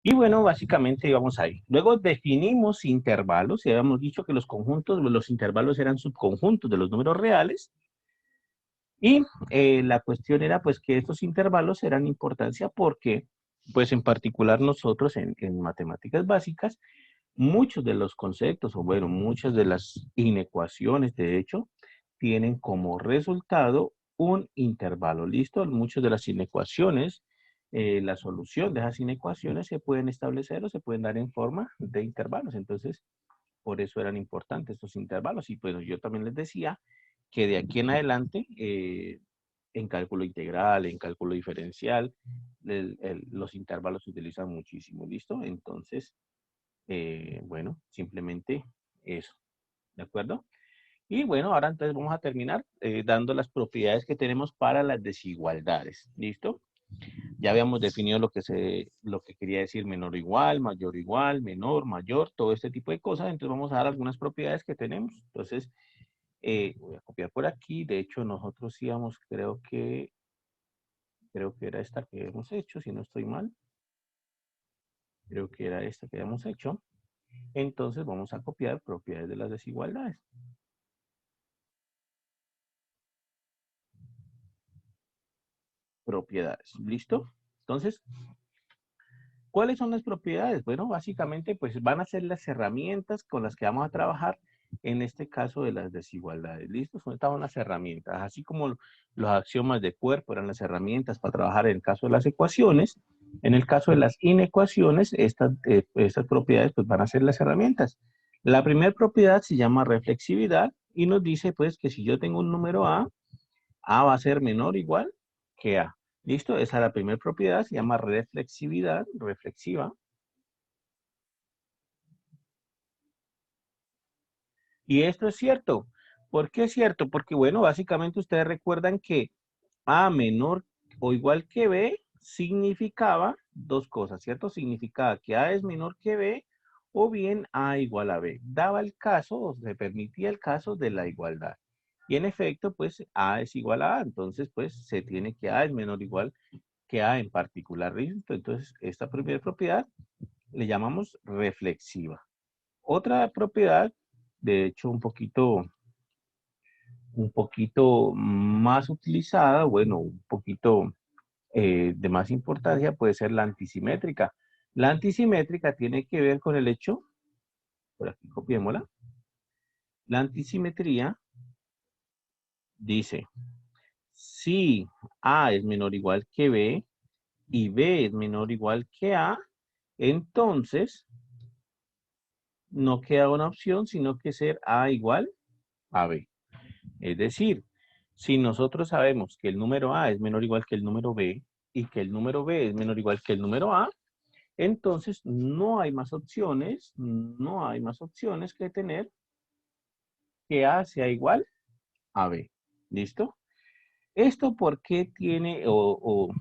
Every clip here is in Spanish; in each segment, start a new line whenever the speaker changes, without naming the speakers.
Y bueno, básicamente íbamos ahí. Luego definimos intervalos y habíamos dicho que los conjuntos, los intervalos eran subconjuntos de los números reales. Y la cuestión era pues que estos intervalos eran importancia porque pues en particular nosotros en matemáticas básicas, muchos de los conceptos o bueno, muchas de las inecuaciones de hecho tienen como resultado un intervalo. ¿Listo? Muchas de las inecuaciones, la solución de esas inecuaciones se pueden establecer o se pueden dar en forma de intervalos. Entonces, por eso eran importantes estos intervalos. Y pues yo también les decía que de aquí en adelante, en cálculo integral, en cálculo diferencial, los intervalos se utilizan muchísimo, ¿listo? Entonces, bueno, simplemente eso, ¿de acuerdo? Y bueno, ahora entonces vamos a terminar dando las propiedades que tenemos para las desigualdades, ¿listo? Ya habíamos definido lo que quería decir menor o igual, menor, mayor, todo este tipo de cosas. Entonces vamos a dar algunas propiedades que tenemos. Entonces, voy a copiar por aquí. De hecho, nosotros íbamos, creo que era esta que hemos hecho, si no estoy mal. Creo que era esta que habíamos hecho. Entonces vamos a copiar propiedades de las desigualdades. Propiedades, ¿listo? Entonces, ¿cuáles son las propiedades? Bueno, básicamente, pues van a ser las herramientas con las que vamos a trabajar en este caso de las desigualdades. ¿Listo? Son estaban las herramientas, así como los axiomas de cuerpo eran las herramientas para trabajar en el caso de las ecuaciones. En el caso de las inecuaciones, estas propiedades pues, van a ser las herramientas. La primera propiedad se llama reflexividad y nos dice pues que si yo tengo un número A va a ser menor o igual que A. ¿Listo? Esa es la primera propiedad, se llama reflexividad, reflexiva. Y esto es cierto. ¿Por qué es cierto? Porque, bueno, básicamente ustedes recuerdan que A menor o igual que B significaba dos cosas, ¿cierto? Significaba que A es menor que B o bien A igual a B. Daba el caso, o se permitía el caso de la igualdad. Y en efecto, pues A es igual a A, entonces pues se tiene que A es menor o igual que A en particular. ¿Listo? Entonces, esta primera propiedad le llamamos reflexiva. Otra propiedad, de hecho, un poquito más utilizada, bueno, un poquito de más importancia puede ser la antisimétrica. La antisimétrica tiene que ver con el hecho, por aquí copiémosla, la antisimetría dice, si A es menor o igual que B y B es menor o igual que A, entonces no queda una opción, sino que ser A igual a B. Es decir, si nosotros sabemos que el número A es menor o igual que el número B y que el número B es menor o igual que el número A, entonces no hay más opciones, no hay más opciones que tener que A sea igual a B. ¿Listo? ¿Esto por qué tiene o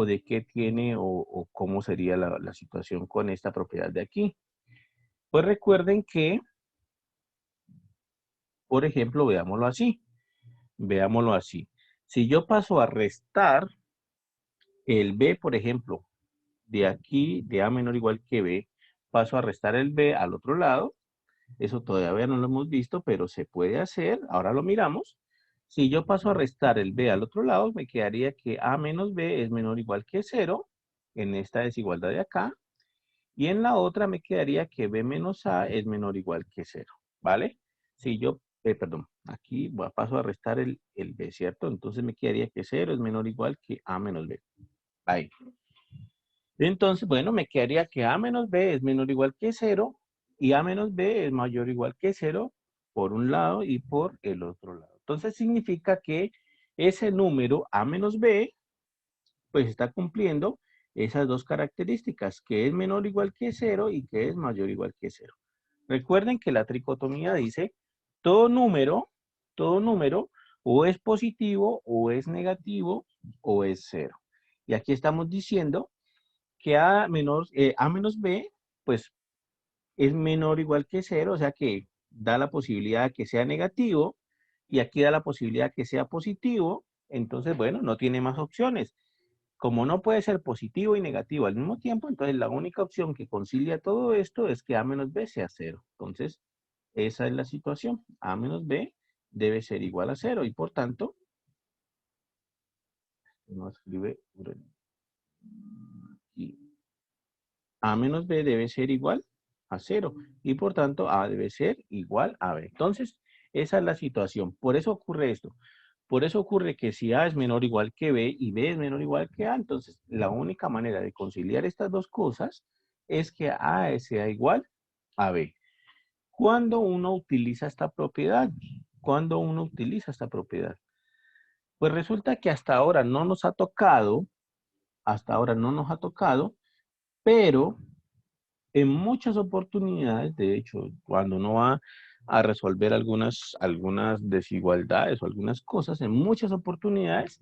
de qué tiene o cómo sería la situación con esta propiedad de aquí? Pues recuerden que, por ejemplo, veámoslo así. Veámoslo así. Si yo paso a restar el B, por ejemplo, de aquí, de A menor o igual que B, paso a restar el B al otro lado. Eso todavía no lo hemos visto, pero se puede hacer. Ahora lo miramos. Si yo paso a restar el B al otro lado, me quedaría que A menos B es menor o igual que 0 en esta desigualdad de acá. Y en la otra me quedaría que B menos A es menor o igual que 0. ¿Vale? Si yo, perdón, aquí paso a restar el B, ¿cierto? Entonces me quedaría que 0 es menor o igual que A menos B. Ahí. Entonces, bueno, me quedaría que A menos B es menor o igual que 0 y A menos B es mayor o igual que 0 por un lado y por el otro lado. Entonces significa que ese número A menos B pues está cumpliendo esas dos características, que es menor o igual que 0 y que es mayor o igual que 0. Recuerden que la tricotomía dice todo número o es positivo o es negativo o es 0. Y aquí estamos diciendo que A menos B, pues es menor o igual que 0, o sea que da la posibilidad de que sea negativo y aquí da la posibilidad de que sea positivo, entonces, bueno, no tiene más opciones. Como no puede ser positivo y negativo al mismo tiempo, entonces la única opción que concilia todo esto es que A menos B sea 0. Entonces, esa es la situación. A menos B debe ser igual a 0 y por tanto, uno escribe aquí, A menos B debe ser igual a 0 y por tanto A debe ser igual a B. Entonces, esa es la situación. Por eso ocurre esto. Por eso ocurre que si A es menor o igual que B y B es menor o igual que A, entonces la única manera de conciliar estas dos cosas es que A sea igual a B. ¿Cuándo uno utiliza esta propiedad? ¿Cuándo uno utiliza esta propiedad? Pues resulta que hasta ahora no nos ha tocado, pero en muchas oportunidades, de hecho, cuando uno va a resolver algunas desigualdades o algunas cosas, en muchas oportunidades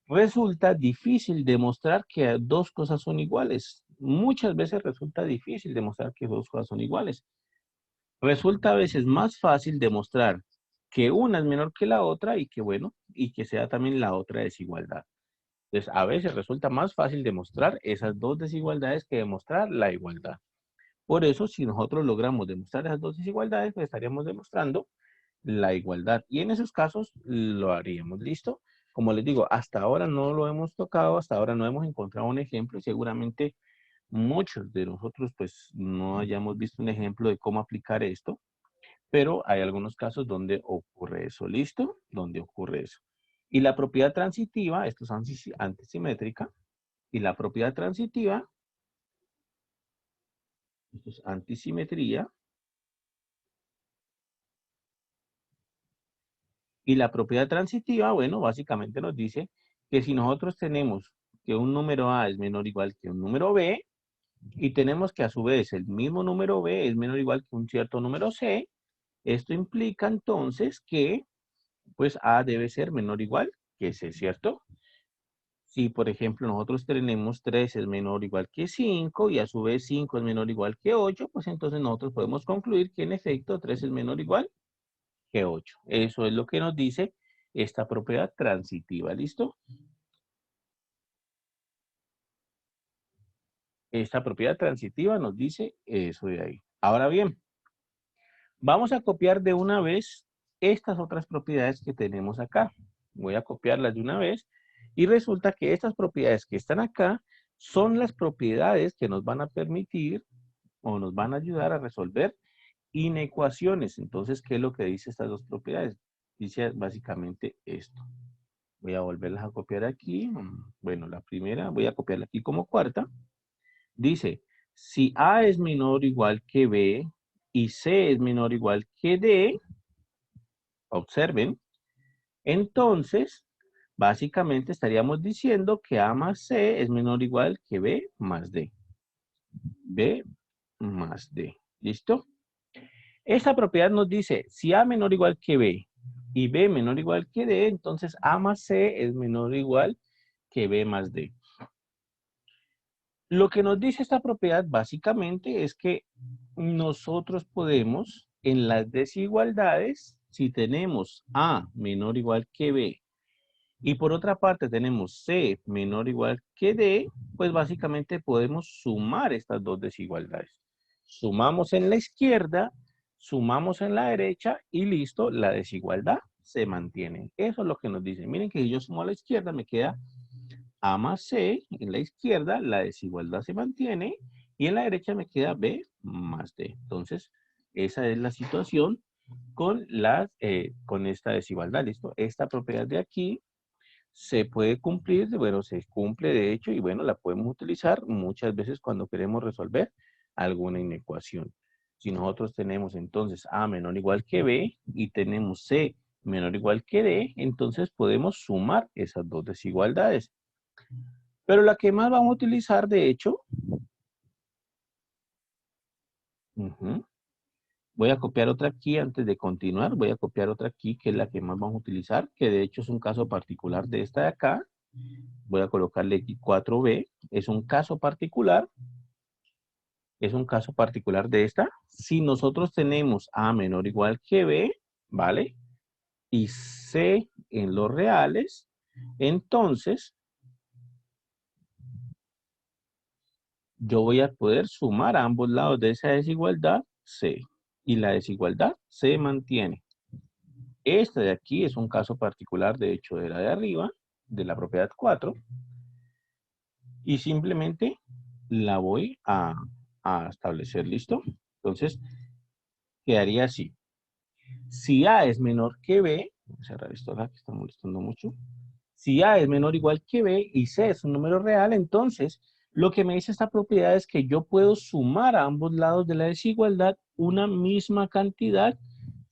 resulta difícil demostrar que dos cosas son iguales. Muchas veces resulta difícil demostrar que dos cosas son iguales. Resulta a veces más fácil demostrar que una es menor que la otra y que, bueno, y que sea también la otra desigualdad. Entonces, a veces resulta más fácil demostrar esas dos desigualdades que demostrar la igualdad. Por eso, si nosotros logramos demostrar esas dos desigualdades, pues estaríamos demostrando la igualdad. Y en esos casos lo haríamos. ¿Listo? Como les digo, hasta ahora no lo hemos tocado, hasta ahora no hemos encontrado un ejemplo y seguramente muchos de nosotros pues no hayamos visto un ejemplo de cómo aplicar esto, pero hay algunos casos donde ocurre eso. ¿Listo? Donde ocurre eso. Y la propiedad transitiva, esto es antisimétrica, y la propiedad transitiva, esto es antisimetría, y la propiedad transitiva, bueno, básicamente nos dice que si nosotros tenemos que un número A es menor o igual que un número B, y tenemos que a su vez el mismo número B es menor o igual que un cierto número C, esto implica entonces que pues A debe ser menor o igual que C, ¿cierto? Si, por ejemplo, nosotros tenemos 3 es menor o igual que 5 y a su vez 5 es menor o igual que 8, pues entonces nosotros podemos concluir que en efecto 3 es menor o igual que 8. Eso es lo que nos dice esta propiedad transitiva, ¿listo? Esta propiedad transitiva nos dice eso de ahí. Ahora bien, vamos a copiar de una vez estas otras propiedades que tenemos acá. Voy a copiarlas de una vez y resulta que estas propiedades que están acá son las propiedades que nos van a permitir o nos van a ayudar a resolver inecuaciones. Entonces, ¿qué es lo que dice estas dos propiedades? Dice básicamente esto. Voy a volverlas a copiar aquí. Bueno, la primera voy a copiarla aquí como cuarta. Dice, si A es menor o igual que B y C es menor o igual que D, observen, entonces, básicamente estaríamos diciendo que A más C es menor o igual que B más D. B más D. ¿Listo? Esta propiedad nos dice, si A menor o igual que B y B menor o igual que D, entonces A más C es menor o igual que B más D. Lo que nos dice esta propiedad básicamente es que nosotros podemos, en las desigualdades, si tenemos A menor o igual que B y por otra parte tenemos C menor o igual que D, pues básicamente podemos sumar estas dos desigualdades. Sumamos en la izquierda, sumamos en la derecha y listo, la desigualdad se mantiene. Eso es lo que nos dice. Miren que si yo sumo a la izquierda me queda A más C, en la izquierda la desigualdad se mantiene y en la derecha me queda B más D. Entonces, esa es la situación con esta desigualdad, ¿listo? Esta propiedad de aquí se puede cumplir, bueno, se cumple de hecho y bueno, la podemos utilizar muchas veces cuando queremos resolver alguna inecuación. Si nosotros tenemos entonces A menor o igual que B y tenemos C menor o igual que D, entonces podemos sumar esas dos desigualdades. Pero la que más vamos a utilizar, de hecho, voy a copiar otra aquí antes de continuar. Voy a copiar otra aquí que es la que más vamos a utilizar, que de hecho es un caso particular de esta de acá. Voy a colocarle aquí 4B. Es un caso particular. Es un caso particular de esta. Si nosotros tenemos A menor o igual que B, ¿vale? Y C en los reales, entonces yo voy a poder sumar a ambos lados de esa desigualdad C. Y la desigualdad se mantiene. Esta de aquí es un caso particular, de hecho, de la de arriba, de la propiedad 4. Y simplemente la voy a establecer, ¿listo? Entonces, quedaría así. Si A es menor que B, voy a cerrar esto acá que está molestando mucho. Si A es menor o igual que B y C es un número real, entonces lo que me dice esta propiedad es que yo puedo sumar a ambos lados de la desigualdad una misma cantidad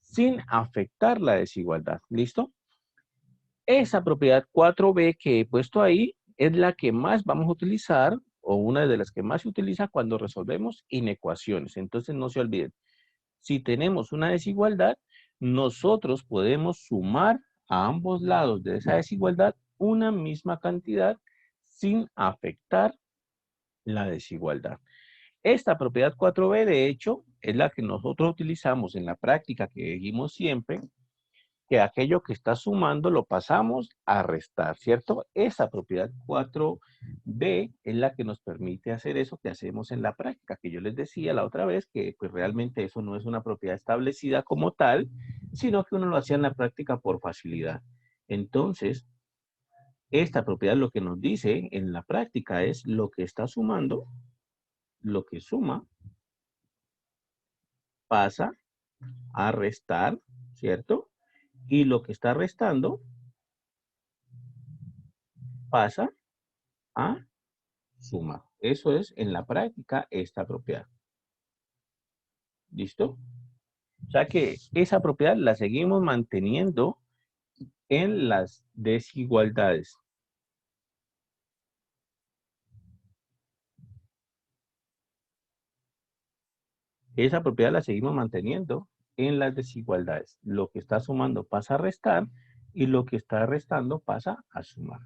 sin afectar la desigualdad. ¿Listo? Esa propiedad 4b que he puesto ahí es la que más vamos a utilizar o una de las que más se utiliza cuando resolvemos inecuaciones. Entonces no se olviden, si tenemos una desigualdad, nosotros podemos sumar a ambos lados de esa desigualdad una misma cantidad sin afectar la desigualdad. Esta propiedad 4b, de hecho, es la que nosotros utilizamos en la práctica que dijimos siempre, que aquello que está sumando lo pasamos a restar, ¿cierto? Esa propiedad 4b es la que nos permite hacer eso que hacemos en la práctica, que yo les decía la otra vez, que pues realmente eso no es una propiedad establecida como tal, sino que uno lo hacía en la práctica por facilidad. Entonces, esta propiedad lo que nos dice en la práctica es lo que está sumando, lo que suma, pasa a restar, ¿cierto? Y lo que está restando pasa a sumar. Eso es en la práctica esta propiedad. ¿Listo? O sea que esa propiedad la seguimos manteniendo en las desigualdades. Esa propiedad la seguimos manteniendo en las desigualdades. Lo que está sumando pasa a restar y lo que está restando pasa a sumar.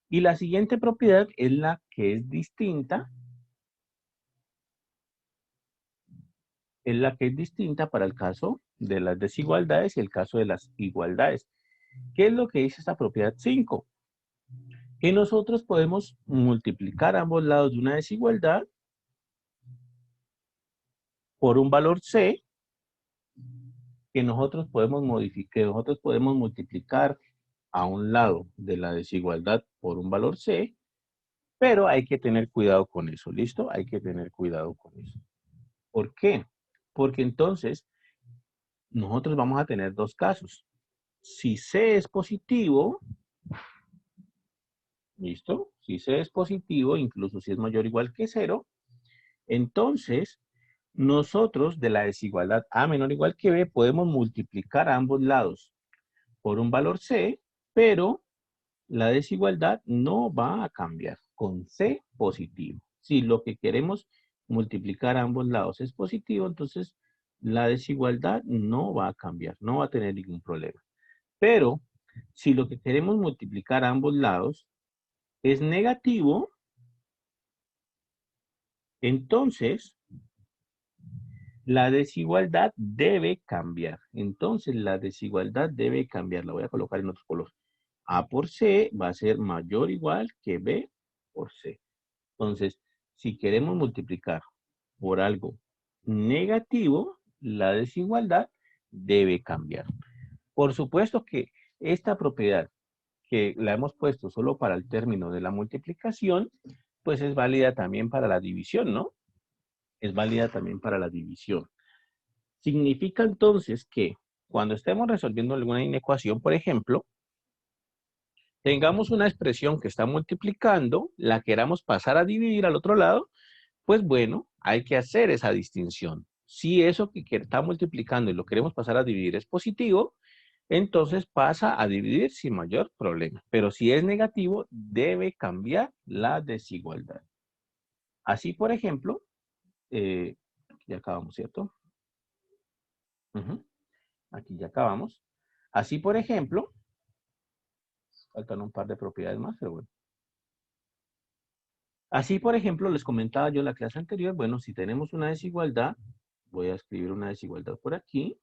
Y la siguiente propiedad es la que es distinta. Es la que es distinta para el caso de las desigualdades y el caso de las igualdades. ¿Qué es lo que dice esta propiedad 5? Que nosotros podemos multiplicar ambos lados de una desigualdad por un valor C que nosotros podemos modificar, que nosotros podemos multiplicar a un lado de la desigualdad por un valor C, pero hay que tener cuidado con eso, ¿listo? Hay que tener cuidado con eso. ¿Por qué? Porque entonces nosotros vamos a tener dos casos. Si C es positivo, ¿listo? Si C es positivo, incluso si es mayor o igual que 0, entonces nosotros de la desigualdad A menor o igual que B podemos multiplicar a ambos lados por un valor C, pero la desigualdad no va a cambiar con C positivo. Si lo que queremos multiplicar a ambos lados es positivo, entonces la desigualdad no va a cambiar, no va a tener ningún problema. Pero si lo que queremos multiplicar a ambos lados es negativo, entonces la desigualdad debe cambiar. Entonces la desigualdad debe cambiar. La voy a colocar en otro color. A por C va a ser mayor o igual que B por C. Entonces, si queremos multiplicar por algo negativo, la desigualdad debe cambiar. Por supuesto que esta propiedad que la hemos puesto solo para el término de la multiplicación, pues es válida también para la división, ¿no? Es válida también para la división. Significa entonces que cuando estemos resolviendo alguna inecuación, por ejemplo, tengamos una expresión que está multiplicando, la queramos pasar a dividir al otro lado, pues bueno, hay que hacer esa distinción. Si eso que está multiplicando y lo queremos pasar a dividir es positivo, entonces pasa a dividir sin mayor problema. Pero si es negativo, debe cambiar la desigualdad. Así, por ejemplo, ya acabamos, ¿cierto? Aquí ya acabamos. Así, por ejemplo, faltan un par de propiedades más, pero bueno. Así, por ejemplo, les comentaba yo en la clase anterior, bueno, si tenemos una desigualdad, voy a escribir una desigualdad por aquí.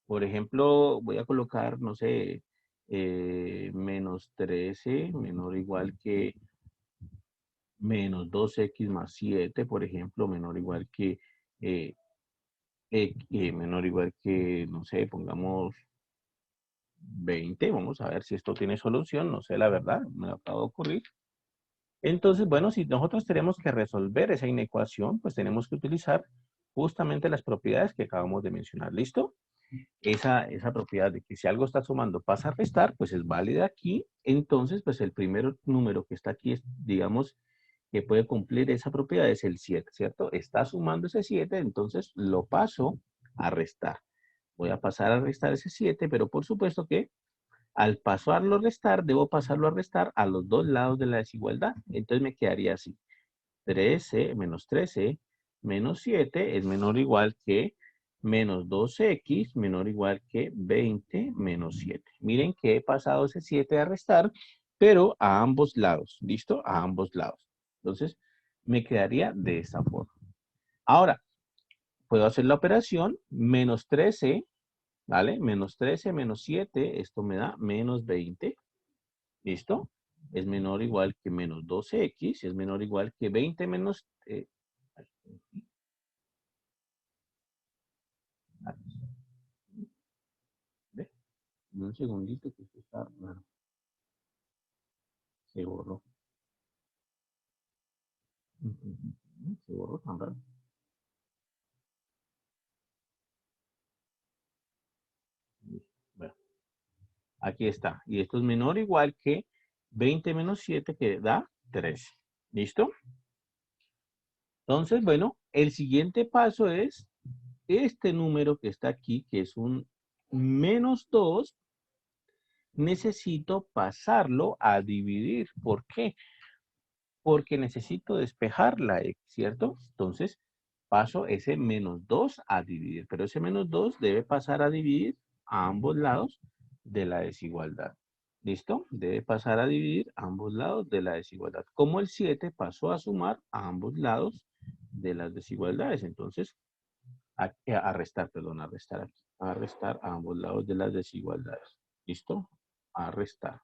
Por ejemplo, voy a colocar, no sé, menos 13 menor o igual que menos 2x más 7, por ejemplo, menor o igual que, menor o igual que, no sé, pongamos 20. Vamos a ver si esto tiene solución, no sé la verdad, me acaba de ocurrir. Entonces, bueno, si nosotros tenemos que resolver esa inecuación, pues tenemos que utilizar justamente las propiedades que acabamos de mencionar. ¿Listo? Esa propiedad de que si algo está sumando pasa a restar, pues es válida aquí. Entonces, pues el primer número que está aquí, es, digamos, que puede cumplir esa propiedad es el 7, ¿cierto? Está sumando ese 7, entonces lo paso a restar. Voy a pasar a restar ese 7, pero por supuesto que al pasarlo a restar, debo pasarlo a restar a los dos lados de la desigualdad. Entonces me quedaría así. 13 menos 7 es menor o igual que menos 2x menor o igual que 20 menos 7. Miren que he pasado ese 7 a restar, pero a ambos lados. ¿Listo? A ambos lados. Entonces, me quedaría de esta forma. Ahora, puedo hacer la operación menos 13, ¿vale? Menos 13 menos 7, esto me da menos 20. ¿Listo? Es menor o igual que menos 12x, es menor o igual que 20 menos... ¿ve? Un segundito que esto está raro. Se borró. Se borró tan raro. Bueno, aquí está. Y esto es menor o igual que 20 menos 7 que da 13. ¿Listo? Entonces, bueno, el siguiente paso es este número que está aquí, que es un menos 2, necesito pasarlo a dividir. ¿Por qué? Porque necesito despejar la x, ¿cierto? Entonces, paso ese menos 2 a dividir, pero ese menos 2 debe pasar a dividir a ambos lados de la desigualdad. ¿Listo? Debe pasar a dividir a ambos lados de la desigualdad. Como el 7 pasó a sumar a ambos lados de las desigualdades. Entonces, a restar, perdón, a restar aquí. A restar a ambos lados de las desigualdades. ¿Listo? A restar.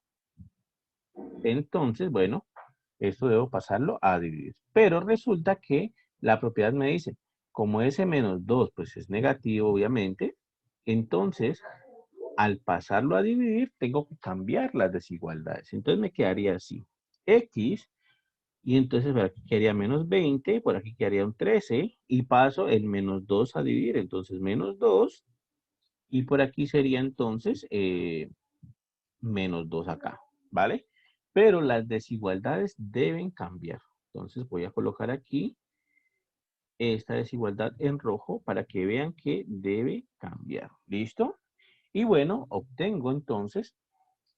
Entonces, bueno, esto debo pasarlo a dividir. Pero resulta que la propiedad me dice, como ese menos 2 pues es negativo, obviamente, entonces al pasarlo a dividir tengo que cambiar las desigualdades. Entonces me quedaría así, x, y entonces por aquí quedaría menos 20, por aquí quedaría un 13, y paso el menos 2 a dividir, entonces menos 2, y por aquí sería entonces menos 2 acá, ¿vale? Pero las desigualdades deben cambiar. Entonces voy a colocar aquí esta desigualdad en rojo para que vean que debe cambiar. ¿Listo? Y bueno, obtengo entonces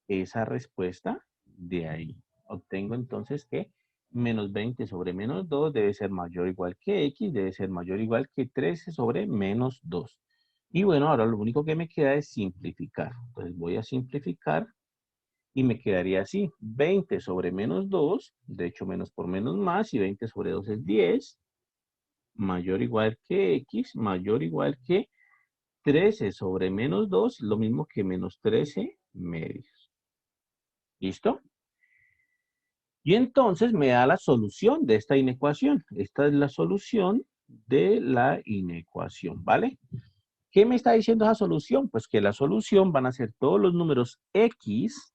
esa respuesta de ahí. Obtengo entonces que menos 20 sobre menos 2 debe ser mayor o igual que x, debe ser mayor o igual que 13 sobre menos 2. Y bueno, ahora lo único que me queda es simplificar. Entonces voy a simplificar y me quedaría así, 20 sobre menos 2, de hecho menos por menos más, y 20 sobre 2 es 10, mayor o igual que x, mayor o igual que 13 sobre menos 2, lo mismo que menos 13 medios. ¿Listo? Y entonces me da la solución de esta inecuación. Esta es la solución de la inecuación, ¿vale? ¿Qué me está diciendo esa solución? Pues que la solución van a ser todos los números x,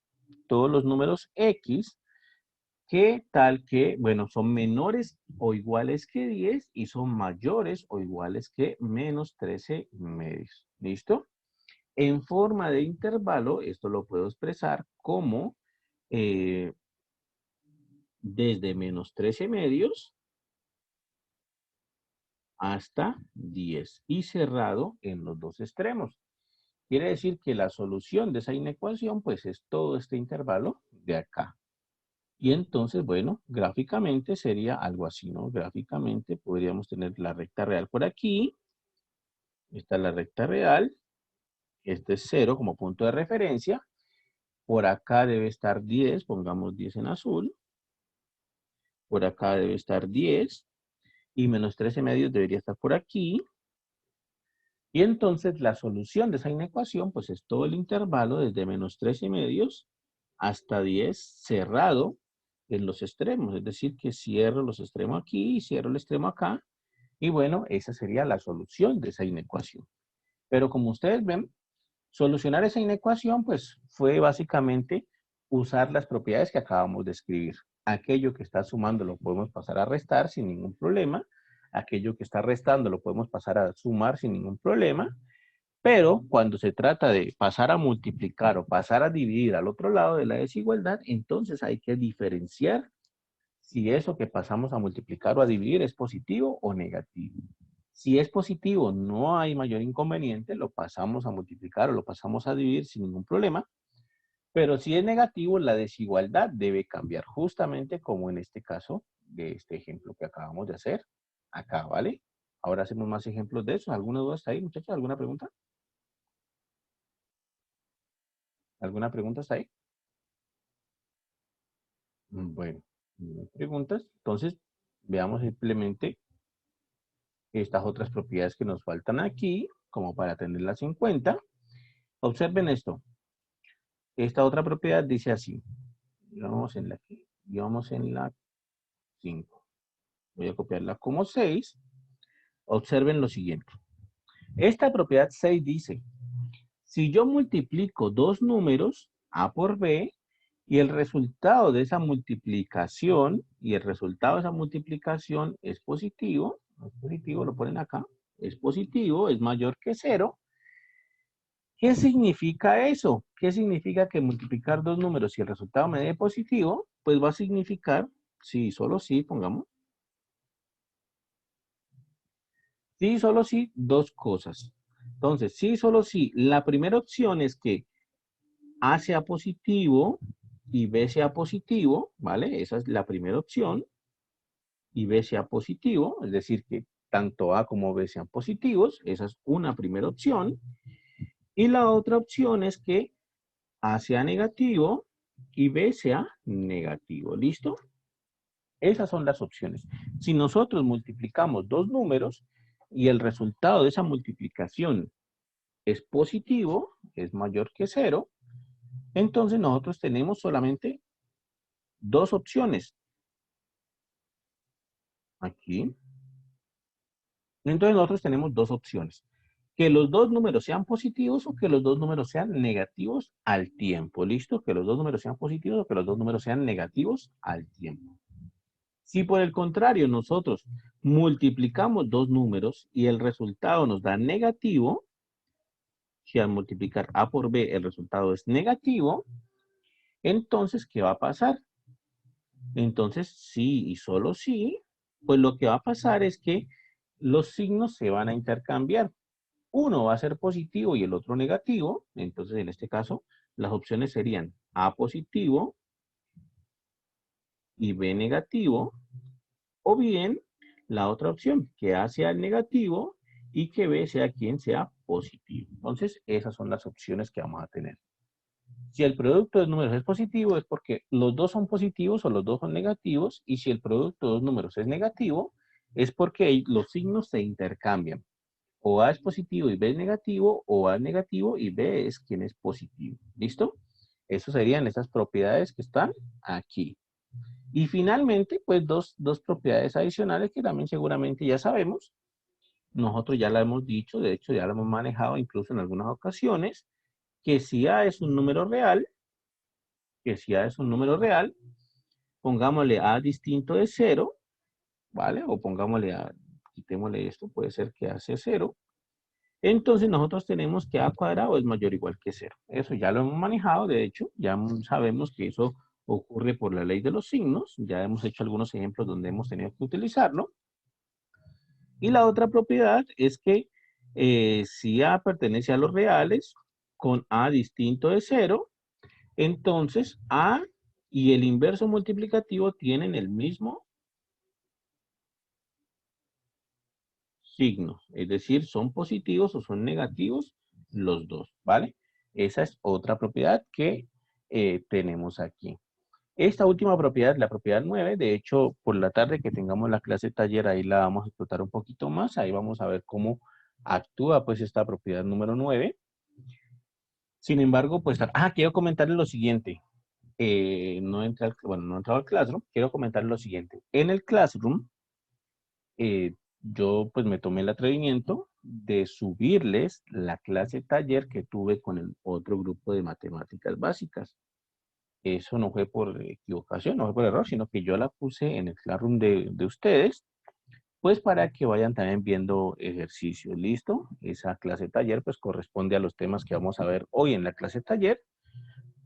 que tal que, bueno, son menores o iguales que 10 y son mayores o iguales que menos 13 medios. ¿Listo? En forma de intervalo, esto lo puedo expresar como desde menos 13 medios hasta 10 y cerrado en los dos extremos. Quiere decir que la solución de esa inecuación pues es todo este intervalo de acá. Y entonces, bueno, gráficamente sería algo así, ¿no? Gráficamente podríamos tener la recta real por aquí. Esta es la recta real. Este es 0 como punto de referencia. Por acá debe estar 10, pongamos 10 en azul. Por acá debe estar 10. Y menos 13 medios debería estar por aquí. Y entonces la solución de esa inecuación, pues es todo el intervalo desde menos 13 medios hasta 10 cerrado en los extremos, es decir, que cierro los extremos aquí y cierro el extremo acá, y bueno, esa sería la solución de esa inecuación. Pero como ustedes ven, solucionar esa inecuación, pues, fue básicamente usar las propiedades que acabamos de escribir. Aquello que está sumando lo podemos pasar a restar sin ningún problema, aquello que está restando lo podemos pasar a sumar sin ningún problema, pero cuando se trata de pasar a multiplicar o pasar a dividir al otro lado de la desigualdad, entonces hay que diferenciar si eso que pasamos a multiplicar o a dividir es positivo o negativo. Si es positivo, no hay mayor inconveniente, lo pasamos a multiplicar o lo pasamos a dividir sin ningún problema, pero si es negativo, la desigualdad debe cambiar, justamente como en este caso de este ejemplo que acabamos de hacer acá, ¿vale? Ahora hacemos más ejemplos de eso. ¿Alguna duda está ahí, muchachos? ¿Alguna pregunta? ¿Alguna pregunta está ahí? Bueno, no hay preguntas. Entonces, veamos simplemente estas otras propiedades que nos faltan aquí, como para tenerlas en cuenta. Observen esto. Esta otra propiedad dice así. Vamos en la 5. Voy a copiarla como 6. Observen lo siguiente. Esta propiedad 6 dice, si yo multiplico dos números, A por B, y el resultado de esa multiplicación, es positivo, lo ponen acá, es positivo, es mayor que 0, ¿qué significa eso? ¿Qué significa que multiplicar dos números y el resultado me dé positivo? Pues va a significar, sí, solo sí, pongamos, sí, solo sí, dos cosas. Entonces, sí, solo sí, la primera opción es que A sea positivo y B sea positivo, ¿vale? Esa es la primera opción. Y B sea positivo, es decir, que tanto A como B sean positivos, esa es una primera opción. Y la otra opción es que A sea negativo y B sea negativo, ¿listo? Esas son las opciones. Si nosotros multiplicamos dos números y el resultado de esa multiplicación es positivo, es mayor que 0, entonces nosotros tenemos solamente dos opciones. Aquí. Entonces nosotros tenemos dos opciones. Que los dos números sean positivos o que los dos números sean negativos al tiempo. ¿Listo? Que los dos números sean positivos o que los dos números sean negativos al tiempo. Si por el contrario nosotros multiplicamos dos números y el resultado nos da negativo, si al multiplicar A por B el resultado es negativo, entonces, ¿qué va a pasar? Entonces, sí y solo sí, pues lo que va a pasar es que los signos se van a intercambiar. Uno va a ser positivo y el otro negativo. Entonces, en este caso, las opciones serían A positivo y B negativo. O bien, la otra opción, que A sea el negativo y que B sea quien sea positivo. Entonces, esas son las opciones que vamos a tener. Si el producto de números es positivo, es porque los dos son positivos o los dos son negativos. Y si el producto de dos números es negativo, es porque los signos se intercambian. O A es positivo y B es negativo, o A es negativo y B es quien es positivo. ¿Listo? Esas serían esas propiedades que están aquí. Y finalmente, pues dos propiedades adicionales que también seguramente ya sabemos. Nosotros ya la hemos dicho, de hecho ya la hemos manejado incluso en algunas ocasiones, que si A es un número real, pongámosle A distinto de 0, ¿vale? O pongámosle A, quitémosle esto, puede ser que A sea 0. Entonces nosotros tenemos que A cuadrado es mayor o igual que 0. Eso ya lo hemos manejado, de hecho, ya sabemos que eso ocurre por la ley de los signos. Ya hemos hecho algunos ejemplos donde hemos tenido que utilizarlo. Y la otra propiedad es que si A pertenece a los reales con A distinto de 0, entonces A y el inverso multiplicativo tienen el mismo signo, es decir, son positivos o son negativos los dos, ¿vale? Esa es otra propiedad que tenemos aquí. Esta última propiedad, la propiedad 9, de hecho, por la tarde que tengamos la clase taller, ahí la vamos a explotar un poquito más, ahí vamos a ver cómo actúa pues esta propiedad número 9. Sin embargo, pues, quiero comentarles lo siguiente. no entré no he entrado al Classroom, quiero comentar lo siguiente. En el Classroom, yo pues me tomé el atrevimiento de subirles la clase taller que tuve con el otro grupo de matemáticas básicas. Eso no fue por equivocación, no fue por error, sino que yo la puse en el Classroom de ustedes, pues para que vayan también viendo ejercicios. ¿Listo? Esa clase taller pues corresponde a los temas que vamos a ver hoy en la clase taller.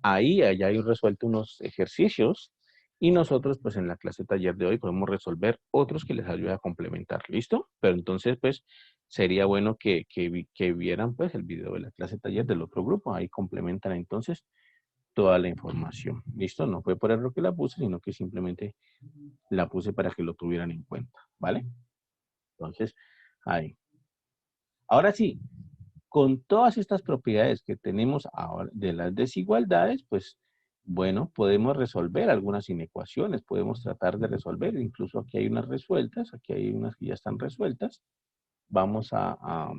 Ahí allá hay resuelto unos ejercicios y nosotros pues en la clase taller de hoy podemos resolver otros que les ayude a complementar. ¿Listo? Pero entonces pues sería bueno que vieran pues el video de la clase taller del otro grupo. Ahí complementan entonces toda la información. ¿Listo? No fue por error que la puse, sino que simplemente la puse para que lo tuvieran en cuenta. ¿Vale? Entonces, ahí. Ahora sí, con todas estas propiedades que tenemos ahora de las desigualdades, pues, bueno, podemos resolver algunas inecuaciones, podemos tratar de resolver, incluso aquí hay unas resueltas, aquí hay unas que ya están resueltas. Vamos a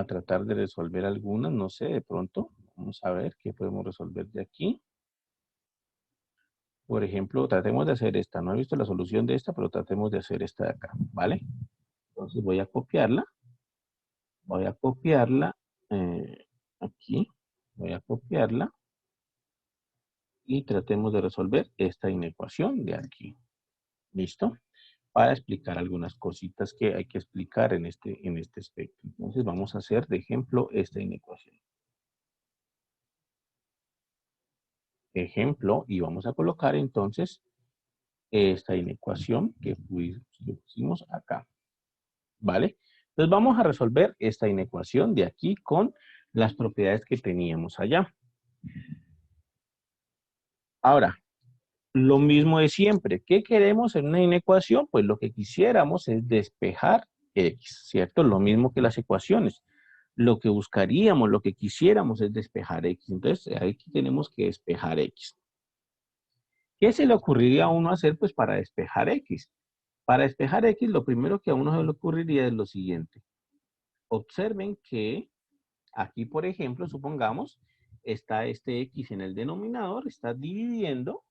tratar de resolver algunas, no sé, de pronto, vamos a ver qué podemos resolver de aquí. Por ejemplo, tratemos de hacer esta, no he visto la solución de esta, pero tratemos de hacer esta de acá, ¿vale? Entonces voy a copiarla. Voy a copiarla aquí. Voy a copiarla y tratemos de resolver esta inecuación de aquí. ¿Listo? Para explicar algunas cositas que hay que explicar en este aspecto. Entonces vamos a hacer de ejemplo esta inecuación. Ejemplo, y vamos a colocar entonces esta inecuación que pusimos acá. ¿Vale? Entonces vamos a resolver esta inecuación de aquí con las propiedades que teníamos allá. Ahora, lo mismo de siempre. ¿Qué queremos en una inecuación? Pues lo que quisiéramos es despejar X, ¿cierto? Lo mismo que las ecuaciones. Lo que buscaríamos, lo que quisiéramos es despejar X. Entonces, aquí tenemos que despejar X. ¿Qué se le ocurriría a uno hacer pues para despejar X? Para despejar X, lo primero que a uno se le ocurriría es lo siguiente. Observen que aquí, por ejemplo, supongamos, está este X en el denominador, está dividiendo.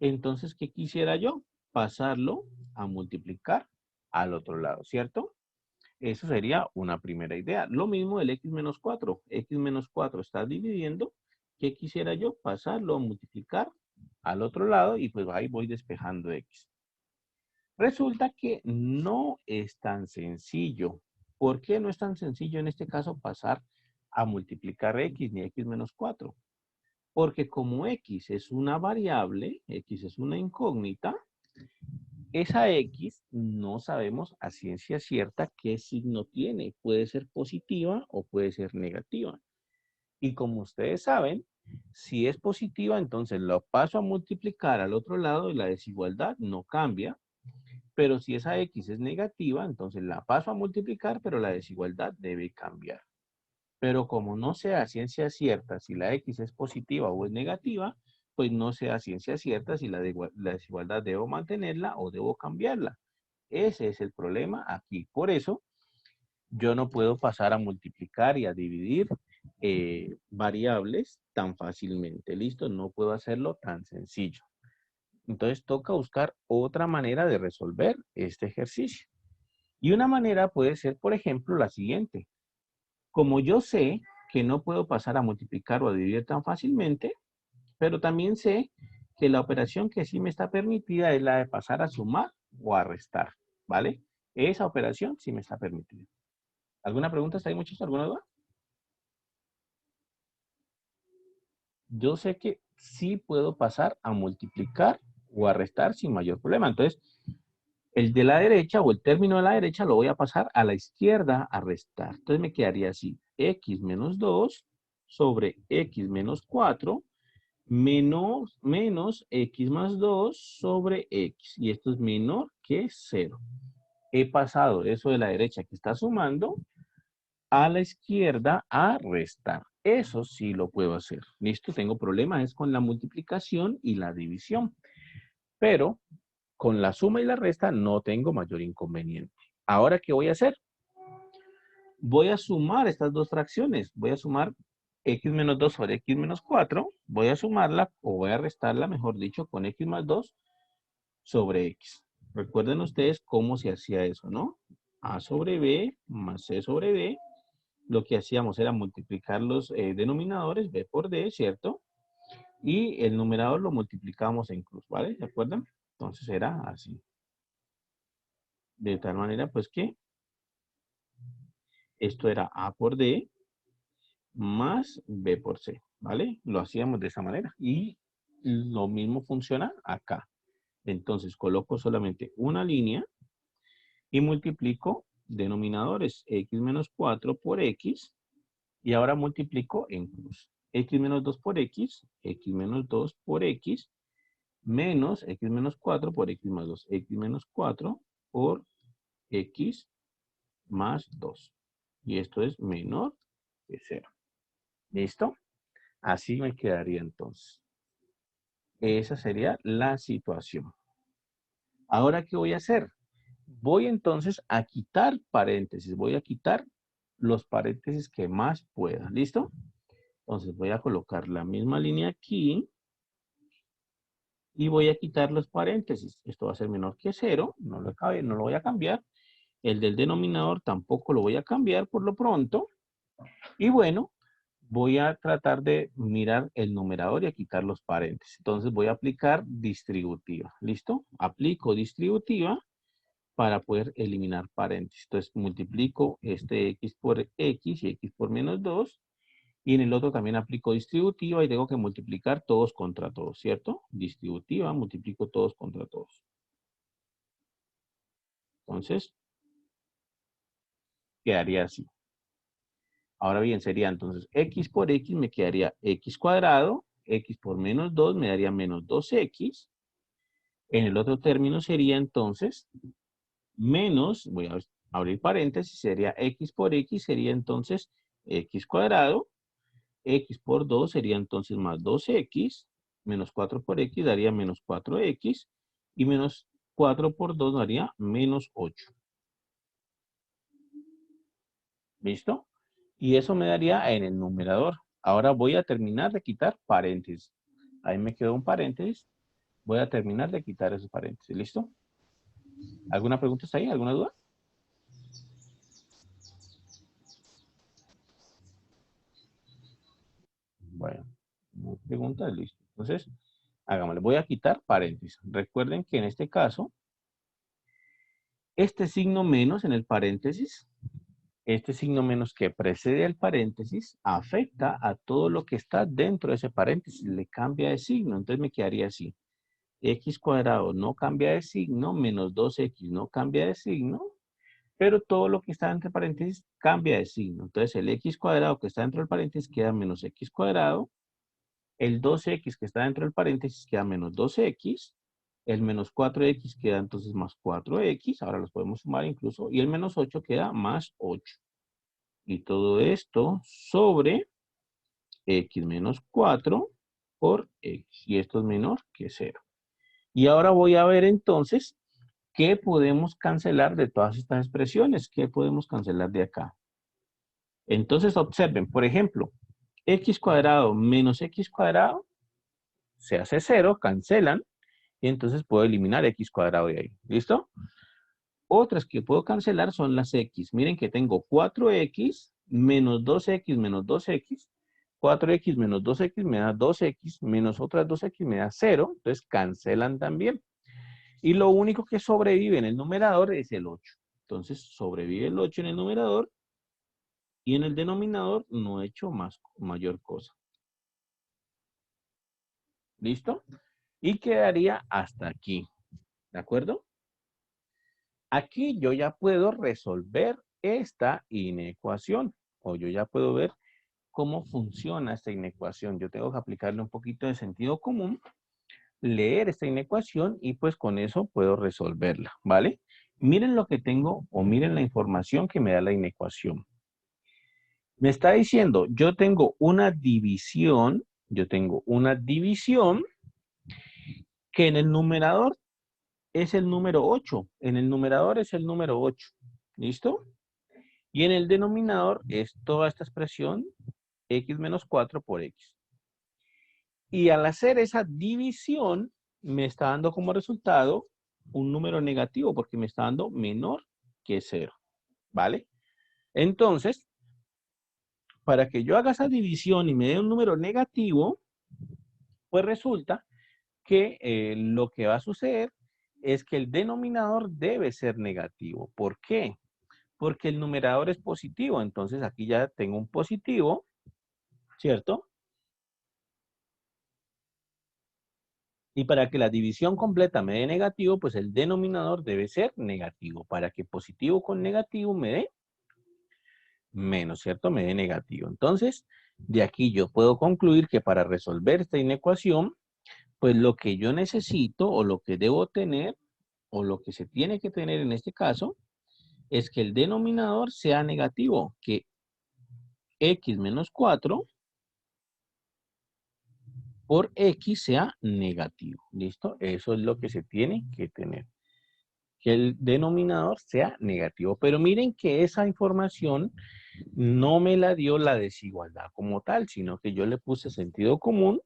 Entonces, ¿qué quisiera yo? Pasarlo a multiplicar al otro lado, ¿cierto? Eso sería una primera idea. Lo mismo el X menos 4. X menos 4 está dividiendo. ¿Qué quisiera yo? Pasarlo a multiplicar al otro lado y pues ahí voy despejando X. Resulta que no es tan sencillo. ¿Por qué no es tan sencillo en este caso pasar a multiplicar X ni X menos 4? Porque como X es una variable, X es una incógnita, esa X no sabemos a ciencia cierta qué signo tiene. Puede ser positiva o puede ser negativa. Y como ustedes saben, si es positiva, entonces lo paso a multiplicar al otro lado y la desigualdad no cambia. Pero si esa X es negativa, entonces la paso a multiplicar, pero la desigualdad debe cambiar. Pero como no sea ciencia cierta si la X es positiva o es negativa, pues no sea ciencia cierta si la desigualdad debo mantenerla o debo cambiarla. Ese es el problema aquí. Por eso, yo no puedo pasar a multiplicar y a dividir variables tan fácilmente. ¿Listo? No puedo hacerlo tan sencillo. Entonces, toca buscar otra manera de resolver este ejercicio. Y una manera puede ser, por ejemplo, la siguiente. Como yo sé que no puedo pasar a multiplicar o a dividir tan fácilmente, pero también sé que la operación que sí me está permitida es la de pasar a sumar o a restar, ¿vale? Esa operación sí me está permitida. ¿Alguna pregunta está ahí, muchachos? ¿Alguna duda? Yo sé que sí puedo pasar a multiplicar o a restar sin mayor problema. Entonces, el de la derecha o el término de la derecha lo voy a pasar a la izquierda a restar. Entonces me quedaría así, x menos 2 sobre x menos 4 menos x más 2 sobre x. Y esto es menor que 0. He pasado eso de la derecha que está sumando a la izquierda a restar. Eso sí lo puedo hacer. Listo, tengo problemas es con la multiplicación y la división. Pero con la suma y la resta no tengo mayor inconveniente. Ahora, ¿qué voy a hacer? Voy a sumar estas dos fracciones. Voy a sumar x menos 2 sobre x menos 4, voy a sumarla o voy a restarla, mejor dicho, con x más 2 sobre x. Recuerden ustedes cómo se hacía eso, ¿no? A sobre b más c sobre d. Lo que hacíamos era multiplicar los denominadores, b por d, ¿cierto? Y el numerador lo multiplicamos en cruz, ¿vale? ¿De acuerdo? Entonces era así. De tal manera, pues que esto era a por d más b por c, ¿vale? Lo hacíamos de esa manera. Y lo mismo funciona acá. Entonces coloco solamente una línea y multiplico denominadores x menos 4 por x. Y ahora multiplico en cruz. X menos 2 por x, x menos 2 por x, menos x menos 4 por x más 2. X menos 4 por x más 2. Y esto es menor que 0. ¿Listo? Así me quedaría entonces. Esa sería la situación. Ahora, ¿qué voy a hacer? Voy entonces a quitar paréntesis. Voy a quitar los paréntesis que más pueda. ¿Listo? Entonces voy a colocar la misma línea aquí. Y voy a quitar los paréntesis. Esto va a ser menor que 0. No lo voy a cambiar. El del denominador tampoco lo voy a cambiar por lo pronto. Y bueno, voy a tratar de mirar el numerador y a quitar los paréntesis. Entonces voy a aplicar distributiva. ¿Listo? Aplico distributiva para poder eliminar paréntesis. Entonces multiplico este x por x y x por menos 2. Y en el otro también aplico distributiva y tengo que multiplicar todos contra todos, ¿cierto? Distributiva, multiplico todos contra todos. Entonces, quedaría así. Ahora bien, sería entonces x por x me quedaría x cuadrado, x por menos 2 me daría menos 2x. En el otro término sería entonces menos, voy a abrir paréntesis, sería x por x, sería entonces x cuadrado. X por 2 sería entonces más 2x, menos 4 por x daría menos 4x, y menos 4 por 2 daría menos 8. ¿Listo? Y eso me daría en el numerador. Ahora voy a terminar de quitar paréntesis. Ahí me quedó un paréntesis. Voy a terminar de quitar esos paréntesis. ¿Listo? ¿Alguna pregunta está ahí? ¿Alguna duda? Bueno, no preguntas, listo. Entonces, hagámosle. Voy a quitar paréntesis. Recuerden que en este caso, este signo menos en el paréntesis, este signo menos que precede el paréntesis, afecta a todo lo que está dentro de ese paréntesis. Le cambia de signo. Entonces me quedaría así. X cuadrado no cambia de signo, menos 2x no cambia de signo, pero todo lo que está entre paréntesis cambia de signo. Entonces el x cuadrado que está dentro del paréntesis queda menos x cuadrado, el 2x que está dentro del paréntesis queda menos 2x, el menos 4x queda entonces más 4x, ahora los podemos sumar incluso, y el menos 8 queda más 8. Y todo esto sobre x menos 4 por x, y esto es menor que 0. Y ahora voy a ver entonces qué podemos cancelar de todas estas expresiones. ¿Qué podemos cancelar de acá? Entonces observen, por ejemplo, x cuadrado menos x cuadrado se hace 0, cancelan, y entonces puedo eliminar x cuadrado de ahí. ¿Listo? Otras que puedo cancelar son las x. Miren que tengo 4x menos 2x menos 2x. 4x menos 2x me da 2x, menos otras 2x me da 0. Entonces cancelan también. Y lo único que sobrevive en el numerador es el 8. Entonces sobrevive el 8 en el numerador y en el denominador no he hecho mayor cosa. ¿Listo? Y quedaría hasta aquí. ¿De acuerdo? Aquí yo ya puedo resolver esta inecuación. O yo ya puedo ver cómo funciona esta inecuación. Yo tengo que aplicarle un poquito de sentido común, leer esta inecuación y pues con eso puedo resolverla, ¿vale? Miren lo que tengo o miren la información que me da la inecuación. Me está diciendo, yo tengo una división que en el numerador es el número 8. En el numerador es el número 8. ¿Listo? Y en el denominador es toda esta expresión x menos 4 por x. Y al hacer esa división, me está dando como resultado un número negativo, porque me está dando menor que 0, ¿vale? Entonces, para que yo haga esa división y me dé un número negativo, pues resulta que lo que va a suceder es que el denominador debe ser negativo. ¿Por qué? Porque el numerador es positivo. Entonces aquí ya tengo un positivo, ¿cierto? Y para que la división completa me dé negativo, pues el denominador debe ser negativo. Para que positivo con negativo me dé menos, ¿cierto? Me dé negativo. Entonces, de aquí yo puedo concluir que para resolver esta inecuación, pues lo que yo necesito o lo que debo tener o lo que se tiene que tener en este caso es que el denominador sea negativo, que x menos 4 por x sea negativo. ¿Listo? Eso es lo que se tiene que tener. Que el denominador sea negativo. Pero miren que esa información no me la dio la desigualdad como tal, sino que yo le puse sentido común,